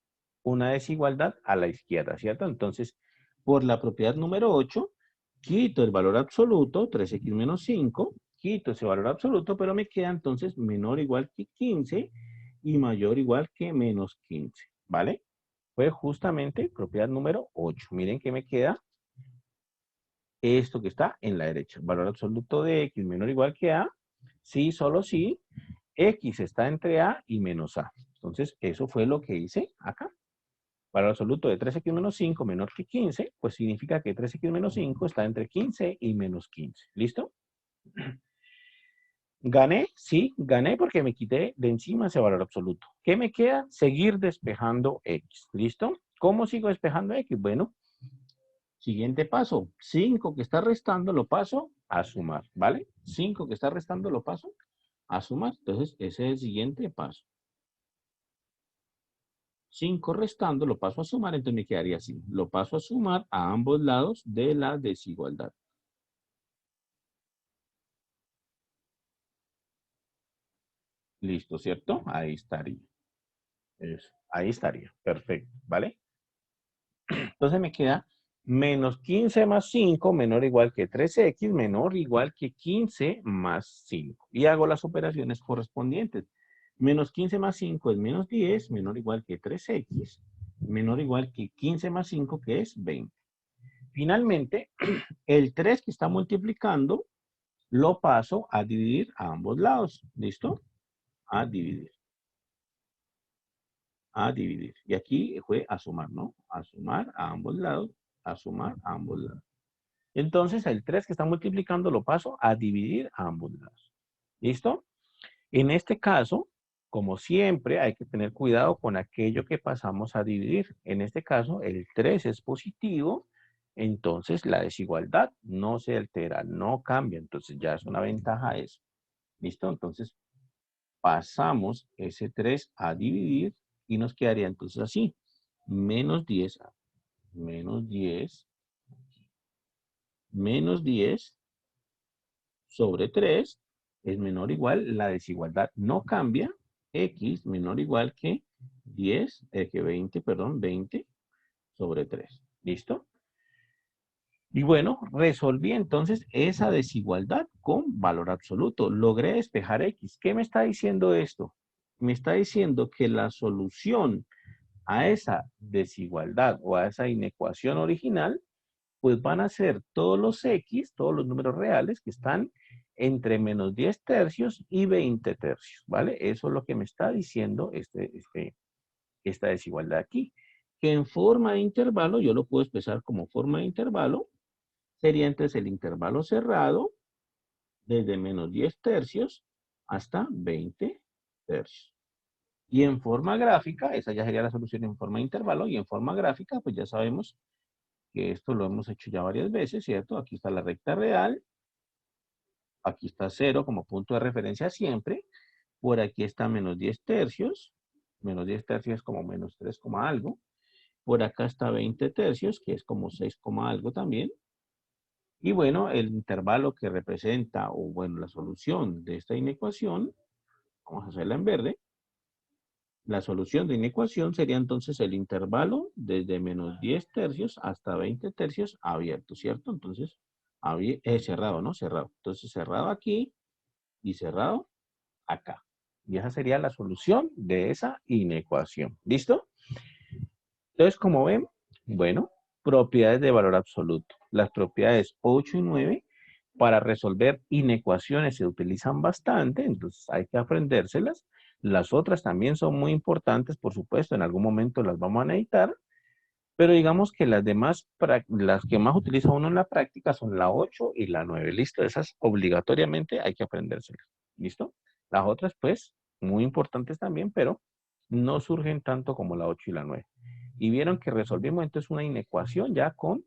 una desigualdad a la izquierda, ¿cierto? Entonces, por la propiedad número 8, quito el valor absoluto, 3x menos 5, quito ese valor absoluto, pero me queda entonces menor o igual que 15 y mayor o igual que menos 15, ¿vale? Fue justamente propiedad número 8. Miren que me queda esto que está en la derecha. Valor absoluto de x menor o igual que a, sí, solo si x está entre a y menos a. Entonces, eso fue lo que hice acá. Valor absoluto de 3x menos 5 menor que 15, pues significa que 3x menos 5 está entre 15 y menos 15. ¿Listo? ¿Gané? Sí, gané porque me quité de encima ese valor absoluto. ¿Qué me queda? Seguir despejando x. ¿Listo? ¿Cómo sigo despejando x? Bueno, siguiente paso. 5 que está restando lo paso a sumar, ¿vale? 5 que está restando lo paso a sumar. Entonces, ese es el siguiente paso. 5 restando, lo paso a sumar, entonces me quedaría así. Lo paso a sumar a ambos lados de la desigualdad. Listo, ¿cierto? Ahí estaría. Eso, ahí estaría. Perfecto, ¿vale? Entonces me queda menos 15 más 5 menor o igual que 3x menor o igual que 15 más 5. Y hago las operaciones correspondientes. Menos 15 más 5 es menos 10, menor o igual que 3x, menor o igual que 15 más 5 que es 20. Finalmente, el 3 que está multiplicando lo paso a dividir a ambos lados. ¿Listo? A dividir. A dividir. Y aquí fue a sumar, ¿no? A sumar a ambos lados, a sumar a ambos lados. Entonces, el 3 que está multiplicando lo paso a dividir a ambos lados. ¿Listo? En este caso, como siempre, hay que tener cuidado con aquello que pasamos a dividir. En este caso, el 3 es positivo, entonces la desigualdad no se altera, no cambia. Entonces, ya es una ventaja eso. ¿Listo? Entonces, pasamos ese 3 a dividir y nos quedaría entonces así. Menos 10, menos 10, menos 10 sobre 3 es menor o igual, la desigualdad no cambia, x menor o igual que 10, que 20, perdón, 20 sobre 3. ¿Listo? Y bueno, resolví entonces esa desigualdad con valor absoluto. Logré despejar x. ¿Qué me está diciendo esto? Me está diciendo que la solución a esa desigualdad o a esa inecuación original, pues van a ser todos los x, todos los números reales que están entre menos 10 tercios y 20 tercios, ¿vale? Eso es lo que me está diciendo esta desigualdad aquí. Que en forma de intervalo, yo lo puedo expresar como forma de intervalo, sería entonces el intervalo cerrado desde menos 10 tercios hasta 20 tercios. Y en forma gráfica, esa ya sería la solución en forma de intervalo, y en forma gráfica, pues ya sabemos que esto lo hemos hecho ya varias veces, ¿cierto? Aquí está la recta real, aquí está 0 como punto de referencia siempre, por aquí está menos 10 tercios es como menos 3, algo, por acá está 20 tercios, que es como 6, algo también, Y bueno, el intervalo que representa, o bueno, la solución de esta inecuación, vamos a hacerla en verde. La solución de inecuación sería entonces el intervalo desde menos 10 tercios hasta 20 tercios abierto, ¿cierto? Entonces, cerrado, ¿no? Cerrado. Entonces, cerrado aquí y cerrado acá. Y esa sería la solución de esa inecuación. ¿Listo? Entonces, como ven, bueno, propiedades de valor absoluto. Las propiedades 8 y 9 para resolver inecuaciones se utilizan bastante, entonces hay que aprendérselas. Las otras también son muy importantes, por supuesto, en algún momento las vamos a necesitar, pero digamos que las demás, las que más utiliza uno en la práctica son la 8 y la 9. ¿Listo? Esas obligatoriamente hay que aprendérselas. ¿Listo? Las otras, pues, muy importantes también, pero no surgen tanto como la 8 y la 9. Y vieron que resolvimos entonces una inecuación ya con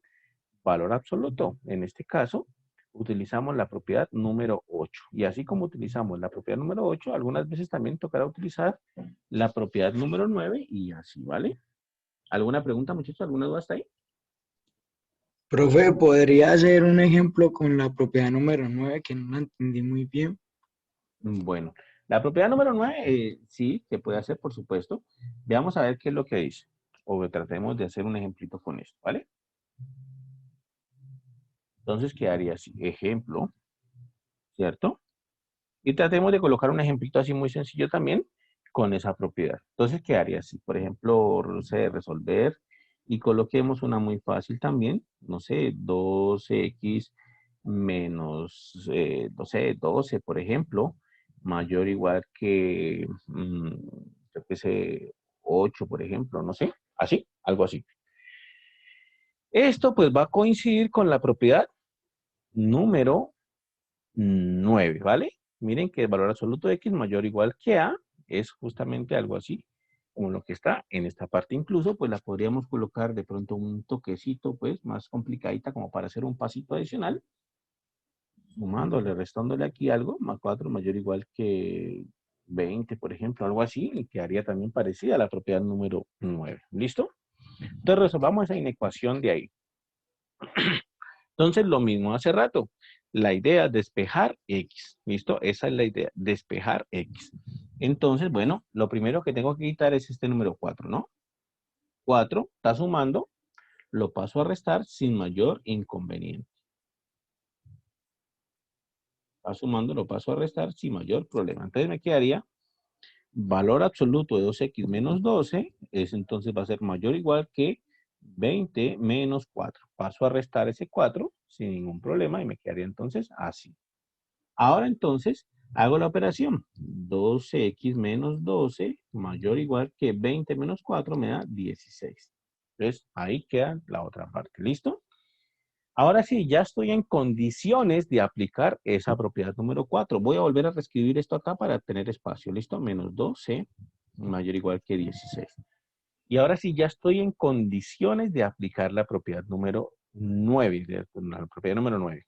valor absoluto. En este caso, utilizamos la propiedad número 8. Y así como utilizamos la propiedad número 8, algunas veces también tocará utilizar la propiedad número 9 y así, ¿vale? ¿Alguna pregunta, muchachos? ¿Alguna duda hasta ahí?
Profe, ¿podría hacer un ejemplo con la propiedad número 9 que no la entendí muy bien?
Bueno, la propiedad número 9, sí, se puede hacer, por supuesto. Veamos a ver qué es lo que dice. O tratemos de hacer un ejemplito con esto, ¿vale? Entonces quedaría así, ejemplo, ¿cierto? Y tratemos de colocar un ejemplito así muy sencillo también con esa propiedad. Entonces quedaría así, por ejemplo, no sé, resolver y coloquemos una muy fácil también, no sé, 2x menos, no sé, 12, por ejemplo, mayor o igual que, yo qué sé, 8, por ejemplo, no sé, así, algo así. Esto pues va a coincidir con la propiedad número 9, ¿vale? Miren que el valor absoluto de x mayor o igual que a es justamente algo así, como lo que está en esta parte. Incluso, pues la podríamos colocar de pronto un toquecito, pues, más complicadita como para hacer un pasito adicional, sumándole, restándole aquí algo, más 4 mayor o igual que 20, por ejemplo, algo así, y quedaría también parecida a la propiedad número 9. ¿Listo? Entonces resolvamos esa inecuación de ahí. Entonces, lo mismo hace rato. La idea, despejar X. ¿Listo? Esa es la idea, despejar X. Entonces, bueno, lo primero que tengo que quitar es este número 4, ¿no? 4 está sumando, lo paso a restar sin mayor inconveniente. Está sumando, lo paso a restar sin mayor problema. Entonces me quedaría valor absoluto de 2x menos 12, es entonces va a ser mayor o igual que 20 menos 4. Paso a restar ese 4 sin ningún problema y me quedaría entonces así. Ahora entonces hago la operación. 12x menos 12 mayor o igual que 20 menos 4 me da 16. Entonces ahí queda la otra parte. ¿Listo? Ahora sí, ya estoy en condiciones de aplicar esa propiedad número 4. Voy a volver a reescribir esto acá para tener espacio. ¿Listo? Menos 12 mayor o igual que 16. Y ahora sí, ya estoy en condiciones de aplicar la propiedad número 9. La propiedad número 9.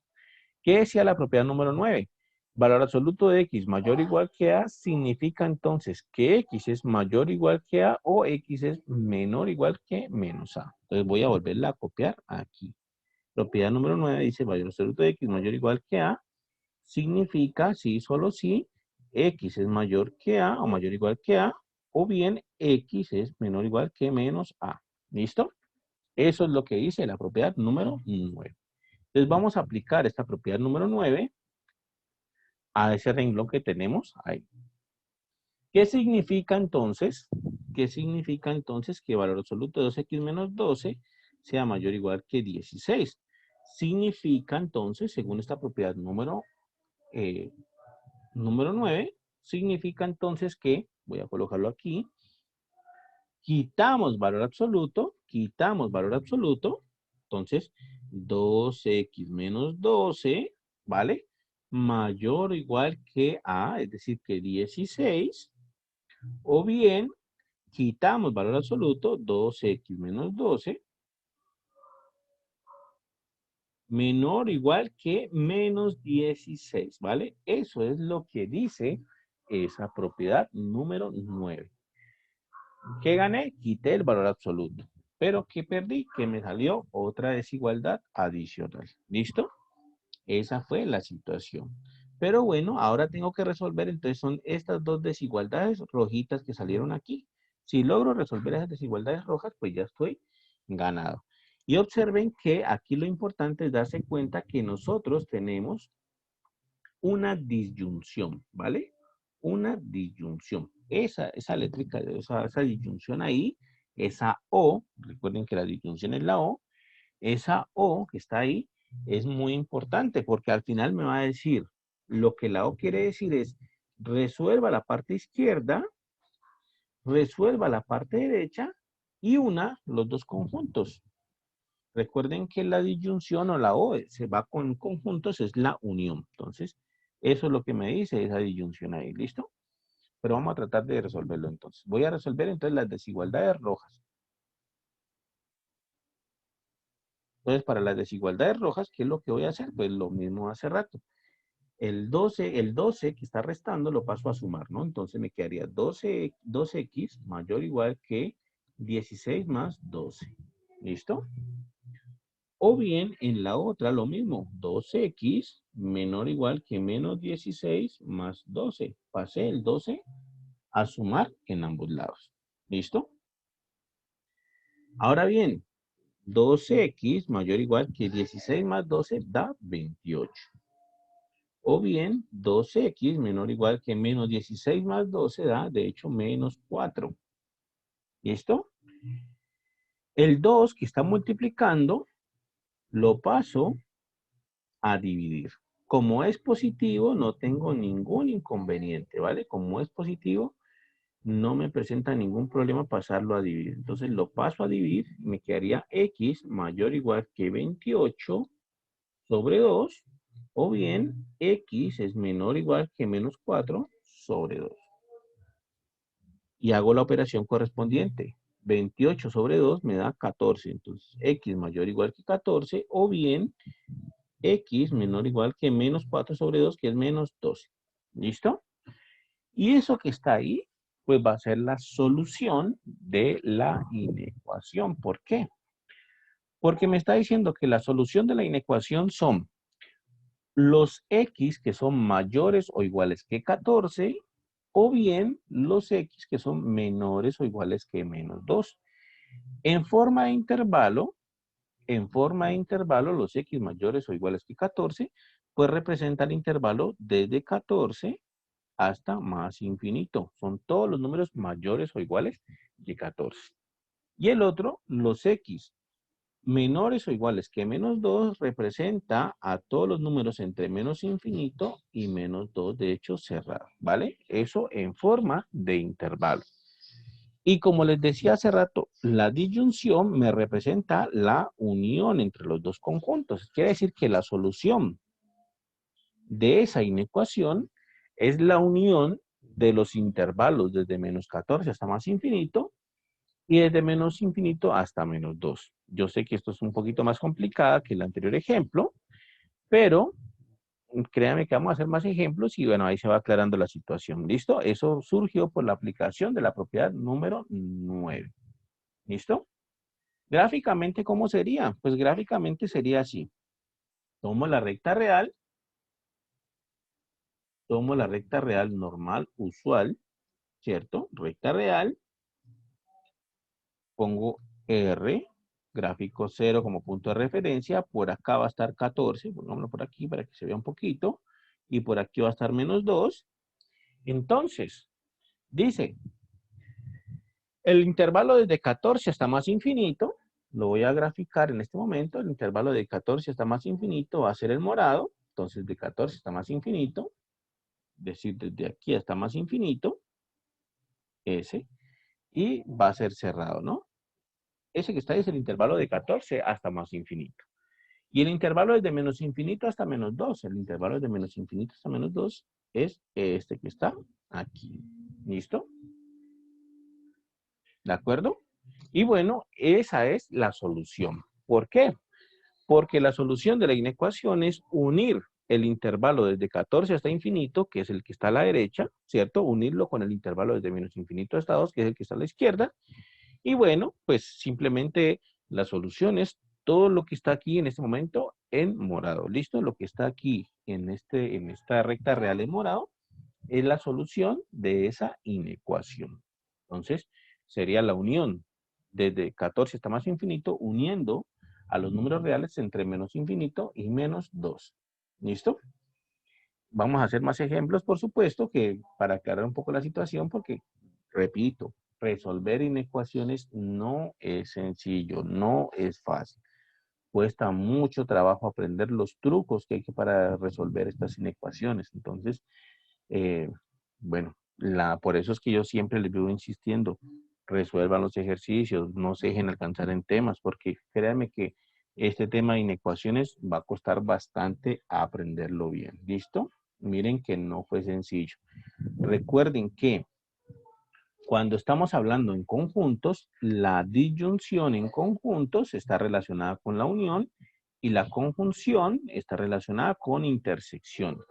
¿Qué decía la propiedad número 9? Valor absoluto de x mayor o igual que a significa entonces que x es mayor o igual que a o x es menor o igual que menos a. Entonces voy a volverla a copiar aquí. Propiedad número 9 dice valor absoluto de x mayor o igual que a significa, sí, solo si x es mayor que a o mayor o igual que a o bien x es menor o igual que menos a. ¿Listo? Eso es lo que dice la propiedad número 9. Entonces vamos a aplicar esta propiedad número 9 a ese renglón que tenemos ahí. ¿Qué significa entonces? ¿Qué significa entonces que valor absoluto de 2x menos 12 sea mayor o igual que 16? Significa entonces, según esta propiedad número 9, significa entonces que, voy a colocarlo aquí, quitamos valor absoluto, entonces 2x menos 12, ¿vale? Mayor o igual que a, es decir, que 16, o bien quitamos valor absoluto, 2x menos 12, menor o igual que menos 16, ¿vale? Eso es lo que dice esa propiedad número 9. ¿Qué gané? Quité el valor absoluto. Pero ¿qué perdí? Que me salió otra desigualdad adicional. ¿Listo? Esa fue la situación. Pero bueno, ahora tengo que resolver, entonces son estas dos desigualdades rojitas que salieron aquí. Si logro resolver esas desigualdades rojas, pues ya estoy ganado. Y observen que aquí lo importante es darse cuenta que nosotros tenemos una disyunción, ¿vale? Una disyunción. Esa eléctrica, esa disyunción ahí, esa O, recuerden que la disyunción es la O, esa O que está ahí es muy importante porque al final me va a decir, lo que la O quiere decir es, resuelva la parte izquierda, resuelva la parte derecha y una los dos conjuntos. Recuerden que la disyunción o la O se va con conjuntos, es la unión. Entonces, eso es lo que me dice esa disyunción ahí, ¿listo? Pero vamos a tratar de resolverlo entonces. Voy a resolver entonces las desigualdades rojas. Entonces, para las desigualdades rojas, ¿qué es lo que voy a hacer? Pues lo mismo hace rato. El 12 que está restando lo paso a sumar, ¿no? Entonces me quedaría 12x mayor o igual que 16 más 12. ¿Listo? O bien en la otra lo mismo, 12x menor o igual que menos 16 más 12. Pasé el 12 a sumar en ambos lados. ¿Listo? Ahora bien, 12x mayor o igual que 16 más 12 da 28. O bien, 12x menor o igual que menos 16 más 12 da, de hecho, menos 4. ¿Listo? El 2 que está multiplicando, lo paso a dividir. Como es positivo, no tengo ningún inconveniente, ¿vale? Como es positivo, no me presenta ningún problema pasarlo a dividir. Entonces, lo paso a dividir, me quedaría x mayor o igual que 28 sobre 2. O bien, x es menor o igual que menos 4 sobre 2. Y hago la operación correspondiente. 28 sobre 2 me da 14. Entonces, x mayor o igual que 14. O bien, x menor o igual que menos 4 sobre 2, que es menos 12. ¿Listo? Y eso que está ahí, pues va a ser la solución de la inecuación. ¿Por qué? Porque me está diciendo que la solución de la inecuación son los x que son mayores o iguales que 14, o bien los x que son menores o iguales que menos 2. En forma de intervalo, los x mayores o iguales que 14, pues representa el intervalo desde 14 hasta más infinito. Son todos los números mayores o iguales que 14. Y el otro, los x menores o iguales que menos 2 representa a todos los números entre menos infinito y menos 2, de hecho cerrado, ¿vale? Eso en forma de intervalo. Y como les decía hace rato, la disyunción me representa la unión entre los dos conjuntos. Quiere decir que la solución de esa inecuación es la unión de los intervalos desde menos 14 hasta más infinito y desde menos infinito hasta menos 2. Yo sé que esto es un poquito más complicado que el anterior ejemplo, pero créanme que vamos a hacer más ejemplos y bueno, ahí se va aclarando la situación. ¿Listo? Eso surgió por la aplicación de la propiedad número 9. ¿Listo? Gráficamente, ¿cómo sería? Pues gráficamente sería así. Tomo la recta real normal, usual, ¿cierto? Recta real, pongo R, gráfico 0 como punto de referencia, por acá va a estar 14, pongámoslo por aquí para que se vea un poquito, y por aquí va a estar menos 2. Entonces, dice, el intervalo desde 14 hasta más infinito, lo voy a graficar en este momento, el intervalo de 14 hasta más infinito va a ser el morado, entonces de 14 hasta más infinito, es decir, desde aquí hasta más infinito, ese, y va a ser cerrado, ¿no? Ese que está ahí es el intervalo de 14 hasta más infinito. Y el intervalo desde menos infinito hasta menos 2. El intervalo desde menos infinito hasta menos 2 es este que está aquí. ¿Listo? ¿De acuerdo? Y bueno, esa es la solución. ¿Por qué? Porque la solución de la inecuación es unir el intervalo desde 14 hasta infinito, que es el que está a la derecha, ¿cierto? Unirlo con el intervalo desde menos infinito hasta 2, que es el que está a la izquierda. Y bueno, pues simplemente la solución es todo lo que está aquí en este momento en morado. ¿Listo? Lo que está aquí en esta recta real en morado es la solución de esa inecuación. Entonces, sería la unión desde 14 hasta más infinito, uniendo a los números reales entre menos infinito y menos 2. ¿Listo? Vamos a hacer más ejemplos, por supuesto, que para aclarar un poco la situación, porque, repito, resolver inecuaciones no es sencillo, no es fácil. Cuesta mucho trabajo aprender los trucos que hay que para resolver estas inecuaciones. Entonces, bueno, por eso es que yo siempre les vivo insistiendo, resuelvan los ejercicios, no se dejen alcanzar en temas, porque créanme que este tema de inecuaciones va a costar bastante aprenderlo bien. ¿Listo? Miren que no fue sencillo. Recuerden que cuando estamos hablando en conjuntos, la disyunción en conjuntos está relacionada con la unión y la conjunción está relacionada con intersección.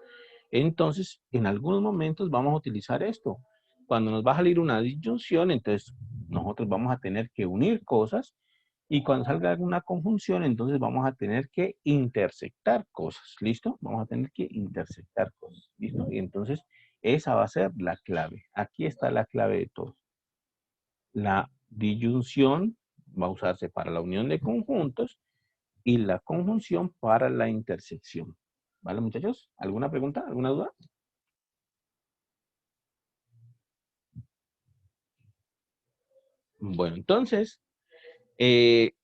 Entonces, en algunos momentos vamos a utilizar esto. Cuando nos va a salir una disyunción, entonces nosotros vamos a tener que unir cosas y cuando salga una conjunción, entonces vamos a tener que intersectar cosas. ¿Listo? Vamos a tener que intersectar cosas. ¿Listo? Y entonces esa va a ser la clave. Aquí está la clave de todo. La disyunción va a usarse para la unión de conjuntos y la conjunción para la intersección. ¿Vale, muchachos? ¿Alguna pregunta? ¿Alguna duda? Bueno, entonces,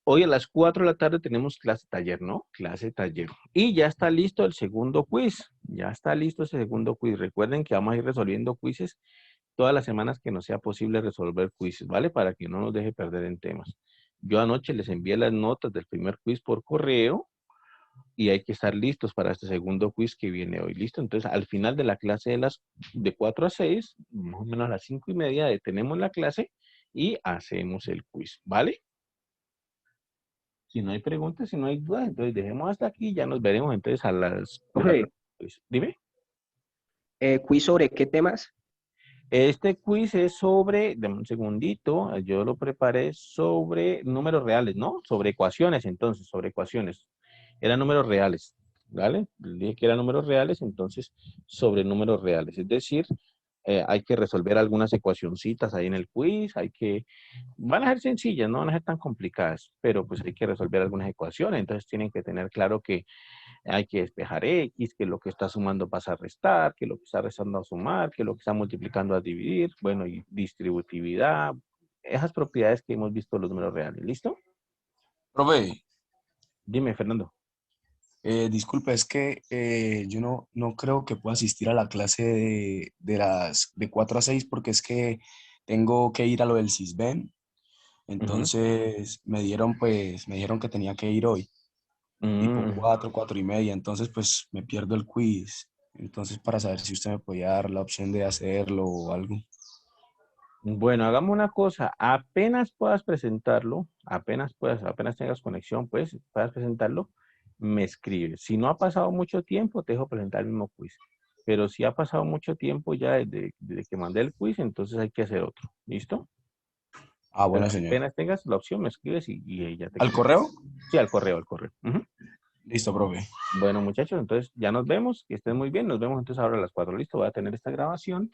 hoy a las 4 de la tarde tenemos clase taller, ¿no? Clase taller. Y ya está listo el segundo quiz. Ya está listo ese segundo quiz. Recuerden que vamos a ir resolviendo quizzes todas las semanas que nos sea posible resolver quizzes, ¿vale? Para que no nos deje perder en temas. Yo anoche les envié las notas del primer quiz por correo y hay que estar listos para este segundo quiz que viene hoy. ¿Listo? Entonces, al final de la clase de 4 a 6, más o menos a las 5:30, detenemos la clase y hacemos el quiz, ¿vale? Si no hay preguntas, si no hay dudas, entonces dejemos hasta aquí. Ya nos veremos entonces a las 4. Dime.
¿Quiz sobre qué temas?
Este quiz es sobre, dame un segundito, yo lo preparé sobre números reales, ¿no? Sobre ecuaciones, entonces, sobre ecuaciones. Eran números reales, ¿vale? Les dije que eran números reales, entonces, sobre números reales. Es decir, hay que resolver algunas ecuacioncitas ahí en el quiz, van a ser sencillas, no van a ser tan complicadas, pero pues hay que resolver algunas ecuaciones, entonces tienen que tener claro que hay que despejar X, que lo que está sumando pasa a restar, que lo que está restando a sumar, que lo que está multiplicando a dividir, bueno, y distributividad, esas propiedades que hemos visto en los números reales. ¿Listo?
Profe,
Dime, Fernando.
disculpe, es que yo no creo que pueda asistir a la clase de 4 a 6 porque es que tengo que ir a lo del CISBEN. Entonces me dijeron que tenía que ir hoy, tipo
Mm,
4:30. Entonces pues me pierdo el quiz. Entonces para saber si usted me podía dar la opción de hacerlo o algo.
Bueno, hagamos una cosa. Apenas puedas presentarlo, apenas tengas conexión, pues, puedas presentarlo, me escribes. Si no ha pasado mucho tiempo, te dejo presentar el mismo quiz. Pero si ha pasado mucho tiempo ya desde que mandé el quiz, entonces hay que hacer otro. ¿Listo?
Ah,
Pero
bueno, señor.
apenas tengas la opción, me escribes y ya te
¿Al
contesto.
correo?
Sí, al correo, al correo. Ujú.
Listo, profe.
Bueno, muchachos, entonces ya nos vemos. Que estén muy bien. Nos vemos entonces ahora a las 4. Listo, voy a tener esta grabación